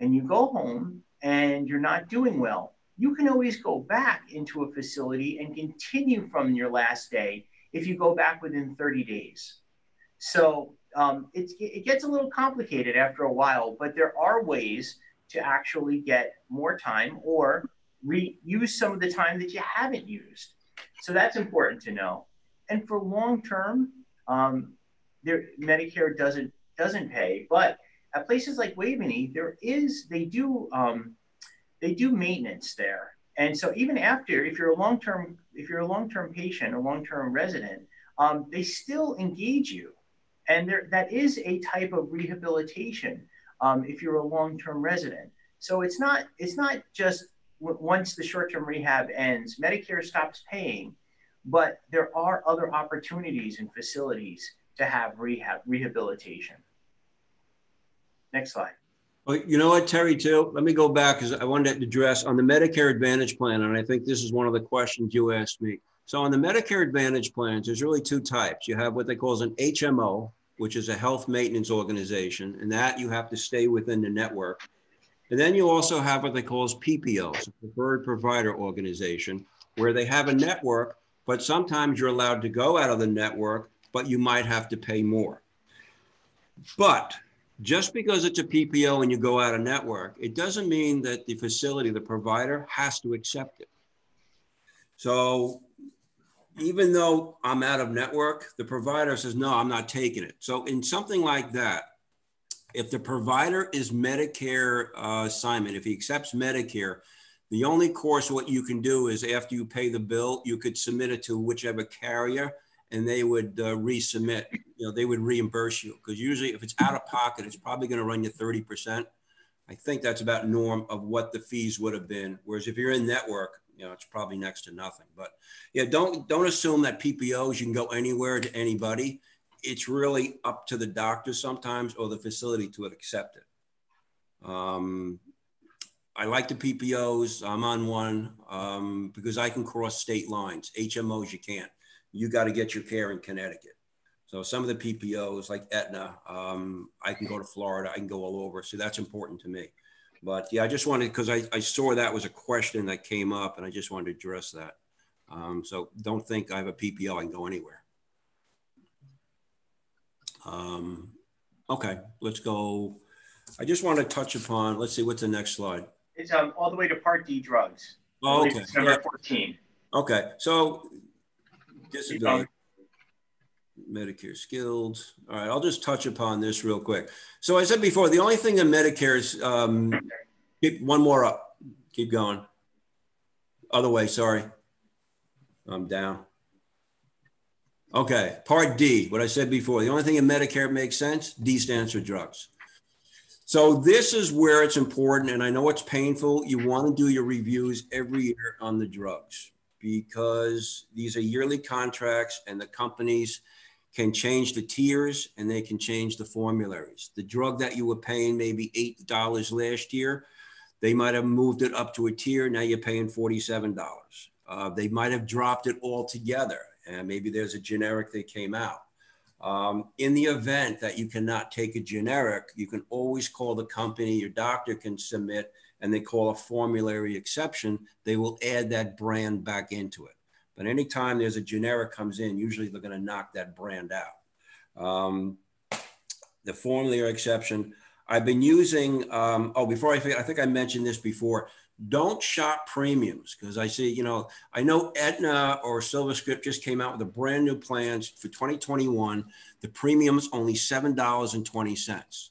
and you go home and you're not doing well. You can always go back into a facility and continue from your last day if you go back within 30 days. So it gets a little complicated after a while, but there are ways to actually get more time or reuse some of the time that you haven't used. So that's important to know. And for long-term, Medicare doesn't pay, but at places like Waveny, they do maintenance there. And so even after, if you're a long-term patient, a long-term resident, they still engage you. And that is a type of rehabilitation if you're a long-term resident. So it's not just once the short-term rehab ends, Medicare stops paying, but there are other opportunities and facilities to have rehabilitation. Next slide. Well, you know what, Terry, too? Let me go back because I wanted to address on the Medicare Advantage plan, and I think this is one of the questions you asked me. So on the Medicare Advantage plans, there's really two types. You have what they call an HMO, which is a health maintenance organization, and that you have to stay within the network. And then you also have what they call PPOs, a preferred provider organization, where they have a network, but sometimes you're allowed to go out of the network, but you might have to pay more. But just because it's a PPO and you go out of network, it doesn't mean that the facility, the provider, has to accept it. So even though I'm out of network, the provider says, no, I'm not taking it. So in something like that, if the provider is Medicare assignment, if he accepts Medicare, the only course what you can do is after you pay the bill, you could submit it to whichever carrier and they would resubmit, they would reimburse you. Because usually if it's out of pocket, it's probably going to run you 30%. I think that's about norm of what the fees would have been. Whereas if you're in network, it's probably next to nothing. But yeah, don't assume that PPOs, you can go anywhere to anybody. It's really up to the doctor sometimes or the facility to accept it. I like the PPOs. I'm on one because I can cross state lines. HMOs, you can't. You got to get your care in Connecticut. So some of the PPOs like Aetna, I can go to Florida, I can go all over. So that's important to me. But yeah, I just wanted, because I saw that was a question that came up and I just wanted to address that. So don't think I have a PPO, I can go anywhere. Okay, let's go. I just want to touch upon, let's see, what's the next slide? It's all the way to Part D drugs. Oh, okay. It's number 14. Okay, so disability, Medicare skilled. All right, I'll just touch upon this real quick. So I said before, the only thing in Medicare is, keep one more up, keep going. Other way, sorry. I'm down. Okay, Part D, what I said before, the only thing in Medicare makes sense, D stands for drugs. So this is where it's important, and I know it's painful. You want to do your reviews every year on the drugs because these are yearly contracts and the companies can change the tiers and they can change the formularies. The drug that you were paying maybe $8 last year, they might have moved it up to a tier, now you're paying $47. They might have dropped it altogether and maybe there's a generic that came out. In the event that you cannot take a generic, you can always call the company, your doctor can submit, and they call a formulary exception. They will add that brand back into it. But anytime there's a generic comes in, usually they're going to knock that brand out. The formulary exception, I've been using, before I forget, I think I mentioned this before, don't shop premiums, because I see, I know Aetna or SilverScript just came out with a brand new plan for 2021. The premium's only $7.20.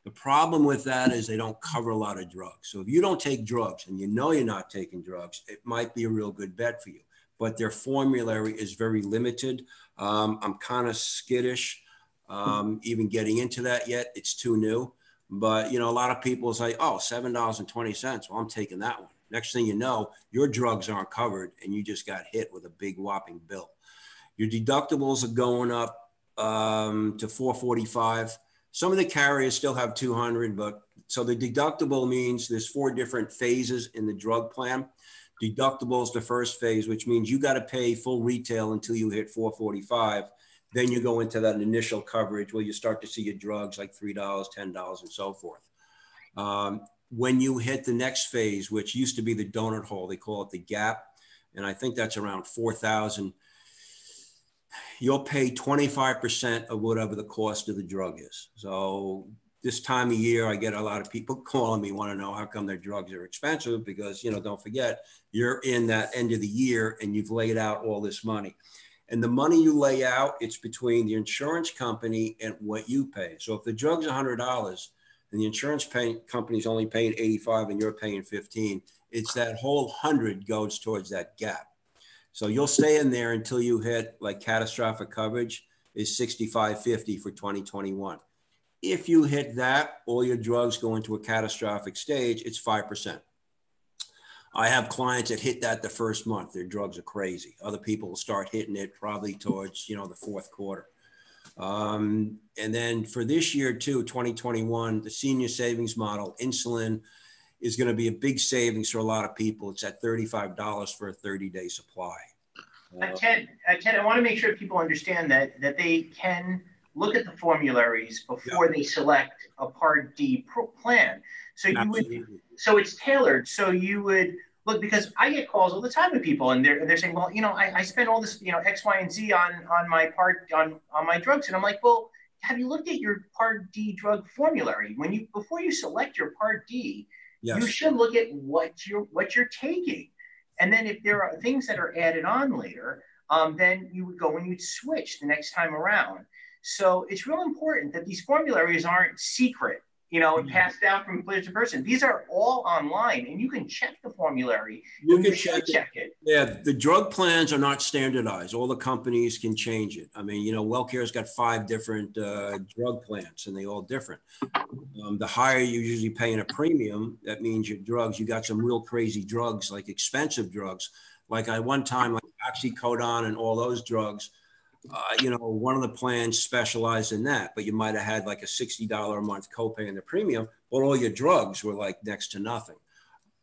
The problem with that is they don't cover a lot of drugs. So if you don't take drugs and you know you're not taking drugs, it might be a real good bet for you. But their formulary is very limited. I'm kind of skittish even getting into that yet. It's too new. But, a lot of people say, oh, $7.20. Well, I'm taking that one. Next thing you know, your drugs aren't covered and you just got hit with a big whopping bill. Your deductibles are going up to $445. Some of the carriers still have $200, but so the deductible means there's 4 different phases in the drug plan. Deductible is the first phase, which means you got to pay full retail until you hit $445. Then you go into that initial coverage where you start to see your drugs like $3, $10, and so forth. When you hit the next phase, which used to be the donut hole, they call it the gap, and I think that's around $4,000, you'll pay 25% of whatever the cost of the drug is. So this time of year, I get a lot of people calling me, want to know how come their drugs are expensive, because, don't forget, you're in that end of the year and you've laid out all this money. And the money you lay out, it's between the insurance company and what you pay. So if the drug's $100 and the insurance company's only paying $85 and you're paying $15, it's that whole 100 goes towards that gap. So you'll stay in there until you hit like catastrophic coverage is $65.50 for 2021. If you hit that, all your drugs go into a catastrophic stage, it's 5%. I have clients that hit that the first month. Their drugs are crazy. Other people will start hitting it probably towards, the fourth quarter. And then for this year too, 2021, the senior savings model, insulin is going to be a big savings for a lot of people. It's at $35 for a 30-day supply. Ted, I want to make sure people understand that they can look at the formularies before they select a Part D plan. So so it's tailored. So you would look, because I get calls all the time with people, and they're saying, well, I spent all this, X, Y, and Z on my on my drugs, and I'm like, well, have you looked at your Part D drug formulary? Before you select your Part D, you should look at what you're taking, and then if there are things that are added on later, then you would go and you'd switch the next time around. So it's real important that these formularies aren't secret, and passed down from person to person. These are all online, and you can check the formulary. You can check it. Yeah, the drug plans are not standardized. All the companies can change it. I mean, WellCare's got 5 different drug plans, and they all different. The higher you usually pay in a premium, that means your drugs, you got some real crazy drugs, like expensive drugs. Like one time, like oxycodone and all those drugs, one of the plans specialized in that, but you might have had like a $60 a month copay in the premium, but all your drugs were like next to nothing.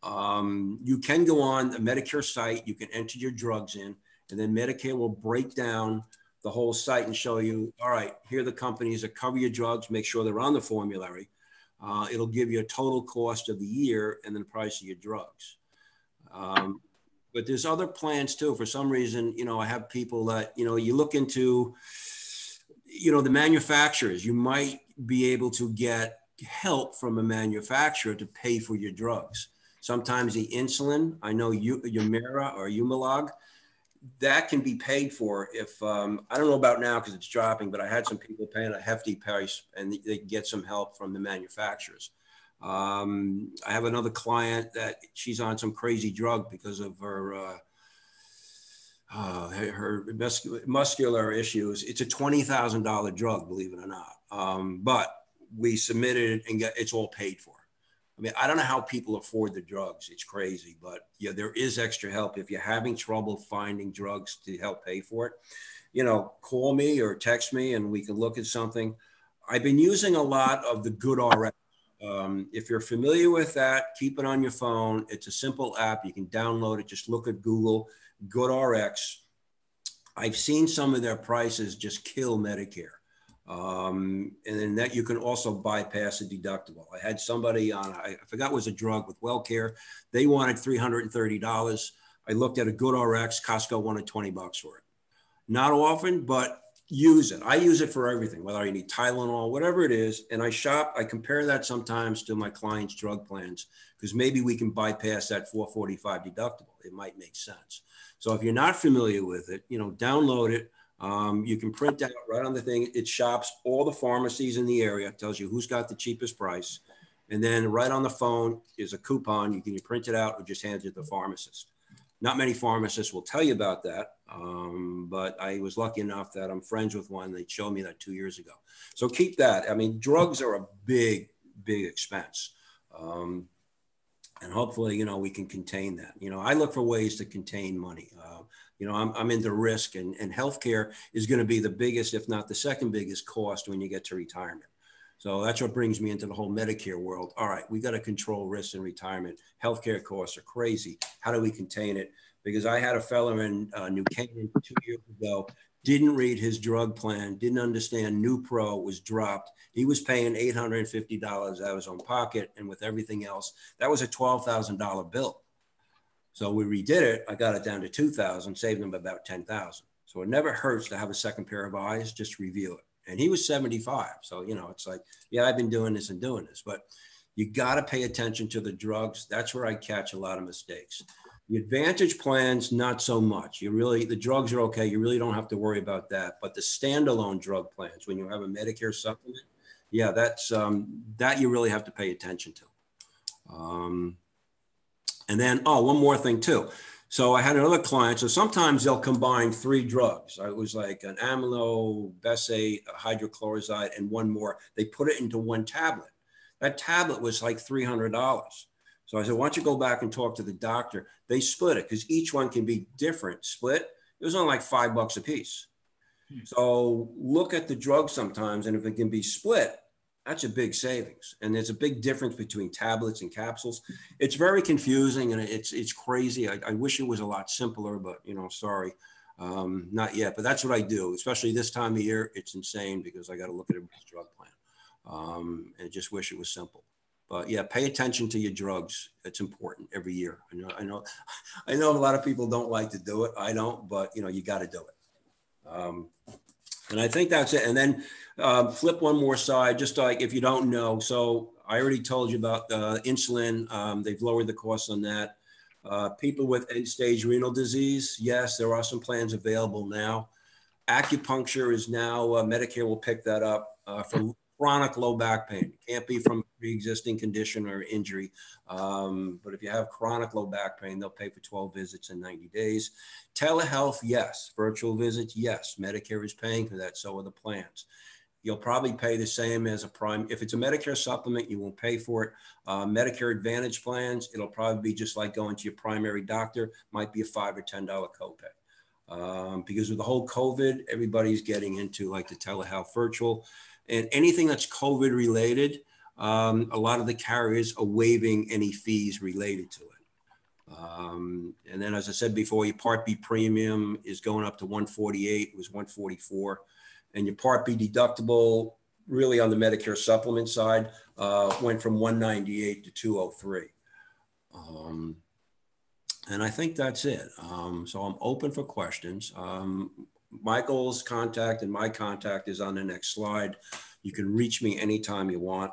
You can go on the Medicare site, you can enter your drugs in, and then Medicare will break down the whole site and show you, all right, here are the companies that cover your drugs, make sure they're on the formulary. It'll give you a total cost of the year and then the price of your drugs. But there's other plans too. For some reason, I have people that, you look into, the manufacturers, you might be able to get help from a manufacturer to pay for your drugs. Sometimes the insulin, I know Humira or Humalog, that can be paid for if, I don't know about now because it's dropping, but I had some people paying a hefty price and they get some help from the manufacturers. I have another client that she's on some crazy drug because of her muscular issues. It's a $20,000 drug, believe it or not. But we submitted and it's all paid for. I mean, I don't know how people afford the drugs. It's crazy, but yeah, there is extra help. If you're having trouble finding drugs to help pay for it, call me or text me and we can look at something. I've been using a lot of the GoodRx. If you're familiar with that, keep it on your phone. It's a simple app. You can download it. Just look at Google, GoodRx. I've seen some of their prices just kill Medicare. And then that you can also bypass a deductible. I had somebody on, I forgot it was a drug with WellCare. They wanted $330. I looked at a good RX, Costco wanted 20 bucks for it. Not often, but use it. I use it for everything, whether I need Tylenol, whatever it is. And I compare that sometimes to my clients' drug plans, because maybe we can bypass that $445 deductible. It might make sense. So if you're not familiar with it, download it. You can print out right on the thing. It shops all the pharmacies in the area, tells you who's got the cheapest price. And then right on the phone is a coupon. You can print it out or just hand it to the pharmacist. Not many pharmacists will tell you about that, but I was lucky enough that I'm friends with one. They showed me that 2 years ago. So keep that. I mean, drugs are a big, big expense. And hopefully, we can contain that. I look for ways to contain money. I'm into risk, and healthcare is going to be the biggest, if not the second biggest cost when you get to retirement. So that's what brings me into the whole Medicare world. All right, we got to control risks in retirement. Healthcare costs are crazy. How do we contain it? Because I had a fellow in New Canaan 2 years ago, didn't read his drug plan, didn't understand New Pro was dropped. He was paying $850 out of his own pocket, and with everything else, that was a $12,000 bill. So we redid it. I got it down to $2,000, saved him about $10,000. So it never hurts to have a second pair of eyes, just review it. And he was 75. So, it's like, yeah, I've been doing this and doing this, but you got to pay attention to the drugs. That's where I catch a lot of mistakes. The Advantage plans, not so much. The drugs are okay. You really don't have to worry about that. But the standalone drug plans, when you have a Medicare supplement, yeah, that's that you really have to pay attention to. And then, one more thing too. So I had another client. So sometimes they'll combine 3 drugs. It was like an amylo, besate, hydrochloride, and one more. They put it into one tablet. That tablet was like $300. So I said, why don't you go back and talk to the doctor? They split it because each one can be different. Split, it was only like $5 a piece. So look at the drug sometimes, and if it can be split, that's a big savings. And there's a big difference between tablets and capsules. It's very confusing, and it's crazy. I wish it was a lot simpler, but sorry, not yet. But that's what I do, especially this time of year. It's insane because I got to look at everybody's drug plan. And I just wish it was simple. But yeah, pay attention to your drugs. It's important every year. I know a lot of people don't like to do it. I don't, but you got to do it. And I think that's it. And then flip one more side, just like if you don't know. So I already told you about insulin. They've lowered the cost on that. People with end-stage renal disease, yes, there are some plans available now. Acupuncture is now, Medicare will pick that up for chronic low back pain. It can't be from pre-existing condition or injury. But if you have chronic low back pain, they'll pay for 12 visits in 90 days. Telehealth, yes. Virtual visits, yes. Medicare is paying for that. So are the plans. You'll probably pay the same as a prime. If it's a Medicare supplement, you won't pay for it. Medicare Advantage plans, it'll probably be just like going to your primary doctor, might be a $5 or $10 copay. Because with the whole COVID, everybody's getting into like the telehealth virtual. And anything that's COVID related, a lot of the carriers are waiving any fees related to it. And then, as I said before, your Part B premium is going up to $148. It was $144. And your Part B deductible, really on the Medicare supplement side, went from $198 to $203. And I think that's it. So I'm open for questions. Michael's contact and my contact is on the next slide. You can reach me anytime you want.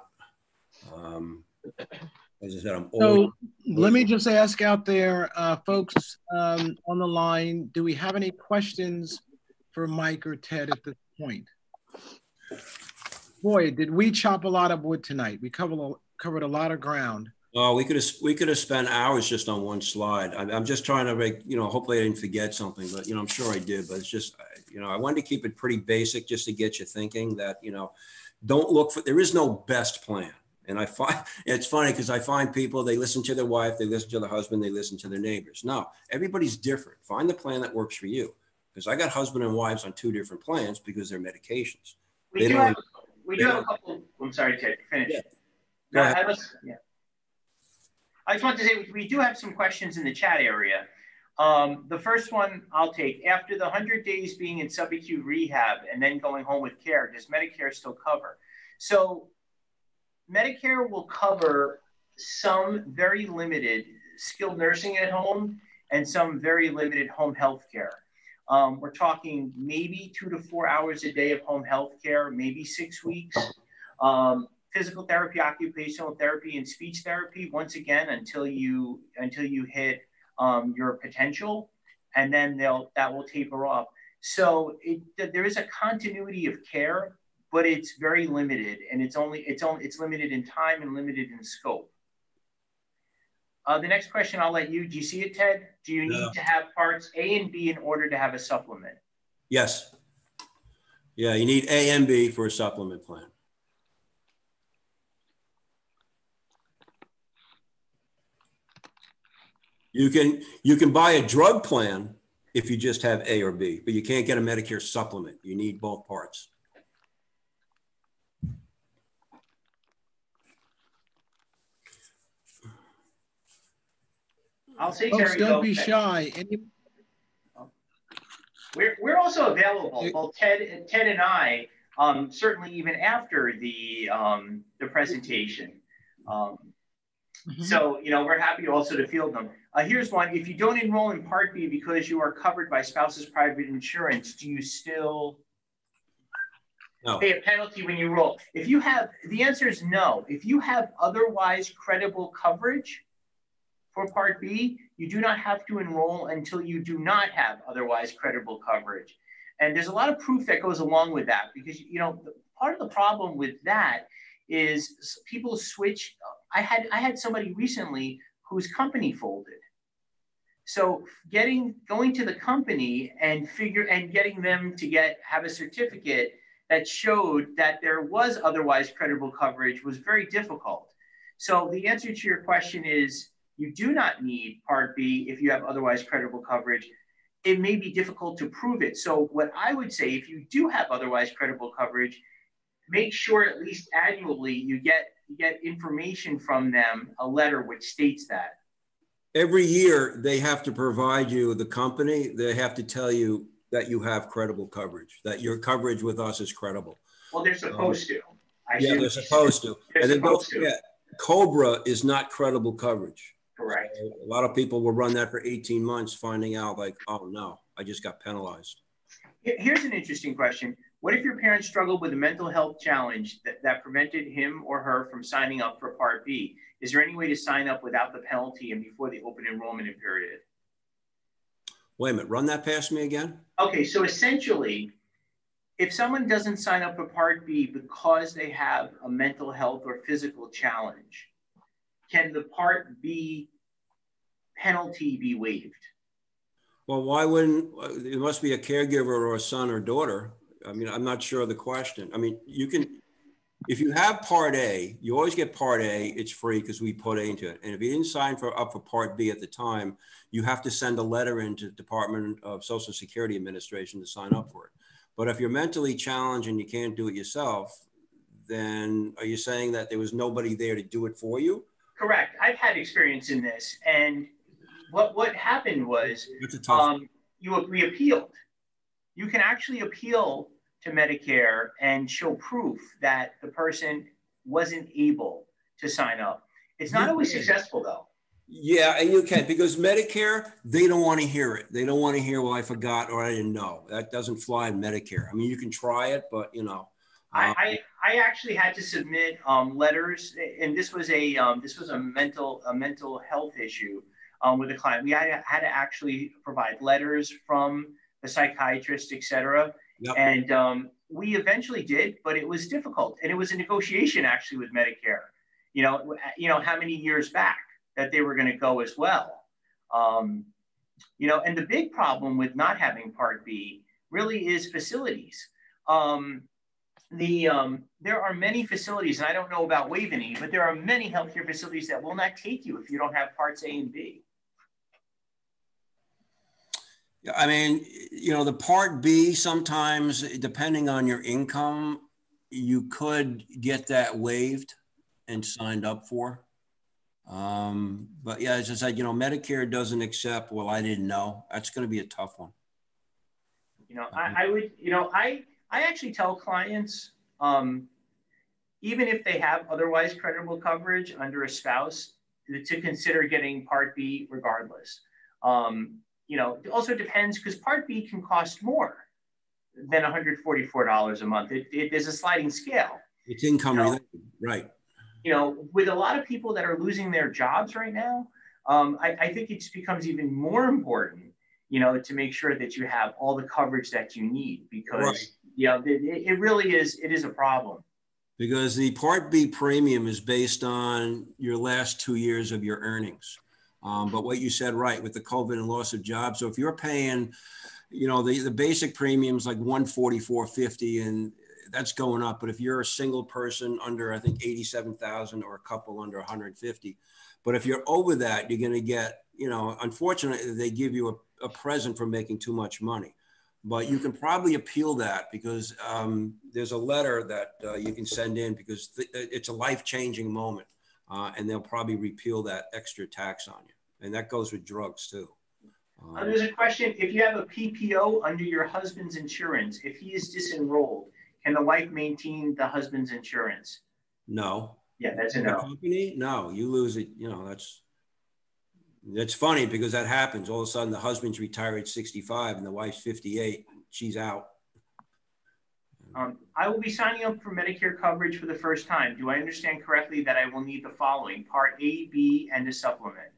As I said, I'm always. So let me just ask out there, folks on the line, do we have any questions for Mike or Ted at this point? Boy, did we chop a lot of wood tonight. We covered a lot of ground. Oh, we could have spent hours just on one slide. I'm just trying to make, hopefully I didn't forget something, but, I'm sure I did, but it's just, I wanted to keep it pretty basic just to get you thinking that, don't look for, there is no best plan. And I find, it's funny because I find people, they listen to their wife, they listen to their husband, they listen to their neighbors. No, everybody's different. Find the plan that works for you. Because I got husband and wives on 2 different plans because they're medications. We do have a couple, I'm sorry, Ted, finish. Yeah. Go ahead. I just wanted to say, we do have some questions in the chat area. The first one I'll take. After the 100 days being in subacute rehab and then going home with care, does Medicare still cover? So Medicare will cover some very limited skilled nursing at home and some very limited home health care. We're talking maybe 2 to 4 hours a day of home health care, maybe 6 weeks. Physical therapy, occupational therapy, and speech therapy, once again, until you hit your potential, and then that will taper off. So there is a continuity of care, but it's very limited, and it's limited in time and limited in scope. The next question, I'll let you. Do you see it, Ted? Do you need to have parts A and B in order to have a supplement? Yes. Yeah, you need A and B for a supplement plan. You can buy a drug plan if you just have A or B, but you can't get a Medicare supplement. You need both parts. I'll say, Folks, Terry, don't be shy. We're also available, both Ted and I, certainly even after the presentation. So, we're happy also to field them. Here's one. If you don't enroll in Part B because you are covered by spouse's private insurance, do you still pay a penalty when you enroll? The answer is no. If you have otherwise credible coverage for Part B, you do not have to enroll until you do not have otherwise credible coverage. And there's a lot of proof that goes along with that, because, part of the problem with that is people switch. I had somebody recently whose company folded. So going to the company and getting them to have a certificate that showed that there was otherwise credible coverage was very difficult. So the answer to your question is, you do not need Part B if you have otherwise credible coverage. It may be difficult to prove it. So what I would say, if you do have otherwise credible coverage, make sure at least annually you get information from them, a letter which states that. Every year they have to provide you, the company, they have to tell you that you have credible coverage, that your coverage with us is credible. Well, they're supposed to. They're supposed to. And then don't forget, COBRA is not credible coverage. Correct. So a lot of people will run that for 18 months, finding out like, oh no, I just got penalized. Here's an interesting question. What if your parents struggled with a mental health challenge that prevented him or her from signing up for Part B? Is there any way to sign up without the penalty and before the open enrollment period? Wait a minute, run that past me again? Okay, so essentially, if someone doesn't sign up for Part B because they have a mental health or physical challenge, can the Part B penalty be waived? Well, why wouldn't, it must be a caregiver or a son or daughter. I mean, I'm not sure of the question. I mean, you can, if you have Part A, you always get Part A, it's free because we put A into it. And if you didn't sign up for Part B at the time, you have to send a letter into the Department of Social Security Administration to sign up for it. But if you're mentally challenged and you can't do it yourself, then are you saying that there was nobody there to do it for you? Correct. I've had experience in this. And what happened was we appealed. You can actually appeal to Medicare and show proof that the person wasn't able to sign up. It's not always successful though. Yeah, and you can, because Medicare, they don't want to hear it. They don't want to hear, well, I forgot or I didn't know. That doesn't fly in Medicare. I mean, you can try it, but you know. I actually had to submit letters, and this was a mental health issue with a client. We had to actually provide letters from the psychiatrist, et cetera. Yep. And we eventually did, but it was difficult. And it was a negotiation actually with Medicare, you know, how many years back that they were going to go as well. You know, and the big problem with not having Part B really is facilities. There are many facilities, and I don't know about Waveny, but there are many healthcare facilities that will not take you if you don't have Parts A and B. I mean, you know, the Part B, sometimes, depending on your income, you could get that waived and signed up for. But yeah, as I said, Medicare doesn't accept, well, I didn't know. That's going to be a tough one. I would, I actually tell clients, even if they have otherwise creditable coverage under a spouse, to consider getting Part B regardless. It also depends, because Part B can cost more than $144 a month. There's a sliding scale. It's income related, right? With a lot of people that are losing their jobs right now, I think it just becomes even more important, to make sure that you have all the coverage that you need, because it really is, it is a problem. Because the Part B premium is based on your last 2 years of your earnings. But what you said, right, with the COVID and loss of jobs. So if you're paying, the basic premium is like $144.50, and that's going up. But if you're a single person under, I think, 87,000, or a couple under 150, but if you're over that, you're going to get, unfortunately, they give you a present for making too much money. But you can probably appeal that, because there's a letter that you can send in, because it's a life-changing moment, and they'll probably repeal that extra tax on you. And that goes with drugs too. There's a question: if you have a PPO under your husband's insurance, if he is disenrolled, can the wife maintain the husband's insurance? No. Yeah, that's a no. The company? No, you lose it. That's funny, because that happens. All of a sudden, the husband's retired at 65 and the wife's 58. She's out. I will be signing up for Medicare coverage for the first time. Do I understand correctly that I will need the following: Part A, B, and a supplement?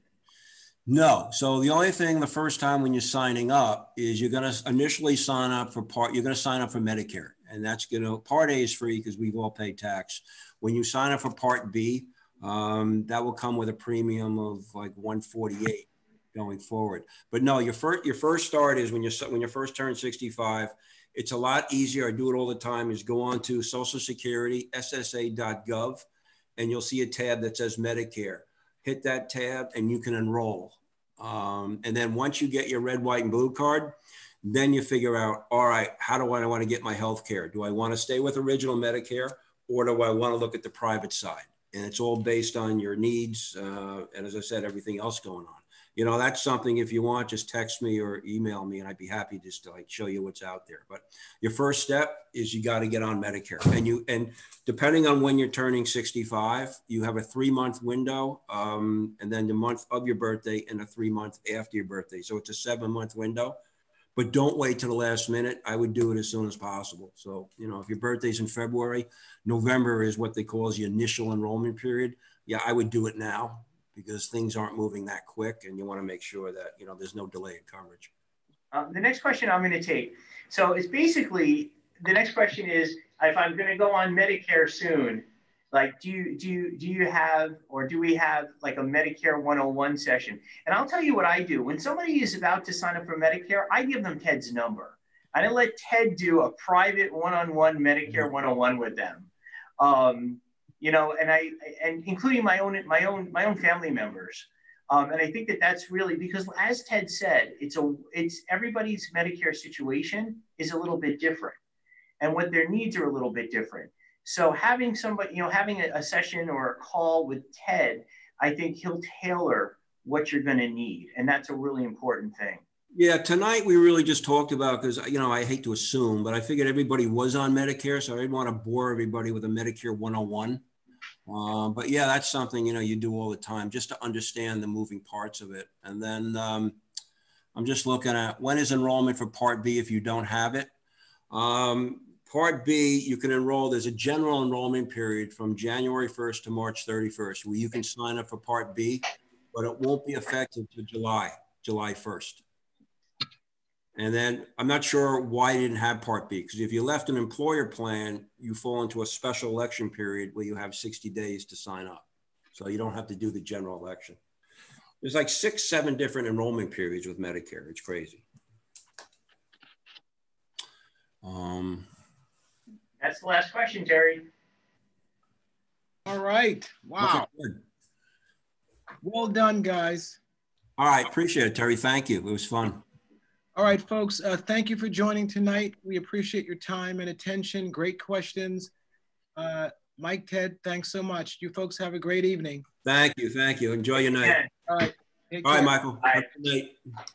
No. So the only thing the first time when you're signing up is you're going to initially sign up for you're going to sign up for Medicare. And that's Part A is free, because we've all paid tax. When you sign up for Part B, that will come with a premium of like $148 going forward. But no, your first start is when you first turn 65. It's a lot easier. I do it all the time. Is go on to Social Security, ssa.gov, and you'll see a tab that says Medicare. Hit that tab and you can enroll. And then once you get your red, white, and blue card, then you figure out, all right, how do I want to get my health care? Do I want to stay with original Medicare, or do I want to look at the private side? And it's all based on your needs. And as I said, everything else going on. That's something, if you want, just text me or email me, and I'd be happy just to show you what's out there. But your first step is you got to get on Medicare. And depending on when you're turning 65, you have a 3-month window, and then the month of your birthday, and a 3-month after your birthday. So it's a 7-month window. But don't wait till the last minute. I would do it as soon as possible. So, if your birthday's in February, November is what they call the initial enrollment period. Yeah, I would do it now, because things aren't moving that quick, and you want to make sure that, there's no delay in coverage. The next question I'm going to take. So it's basically, the next question is, if I'm going to go on Medicare soon, like, do you have, or do we have like a Medicare 101 session? And I'll tell you what I do. When somebody is about to sign up for Medicare, I give them Ted's number. I don't let Ted do a private one-on-one Medicare 101 with them. And including my own family members. And I think that that's really, because as Ted said, it's everybody's Medicare situation is a little bit different, and what their needs are a little bit different. So having somebody, having a session or a call with Ted, I think he'll tailor what you're going to need. And that's a really important thing. Yeah, tonight we really just talked about, because, I hate to assume, but I figured everybody was on Medicare, so I didn't want to bore everybody with a Medicare 101. But yeah, that's something, you do all the time, just to understand the moving parts of it. And then I'm just looking at, when is enrollment for Part B if you don't have it? Part B, you can enroll, there's a general enrollment period from January 1st to March 31st, where you can sign up for Part B, but it won't be effective to July 1st. And then I'm not sure why you didn't have Part B, because if you left an employer plan, you fall into a special election period where you have 60 days to sign up. So you don't have to do the general election. There's like 6, 7 different enrollment periods with Medicare. It's crazy. That's the last question, Terry. All right. Wow. Okay, well done, guys. All right. Appreciate it, Terry. Thank you. It was fun. All right, folks. Thank you for joining tonight. We appreciate your time and attention. Great questions. Mike, Ted, thanks so much. You folks have a great evening. Thank you. Thank you. Enjoy your night. Yeah. All right. All right, Michael. Bye. Have a good night.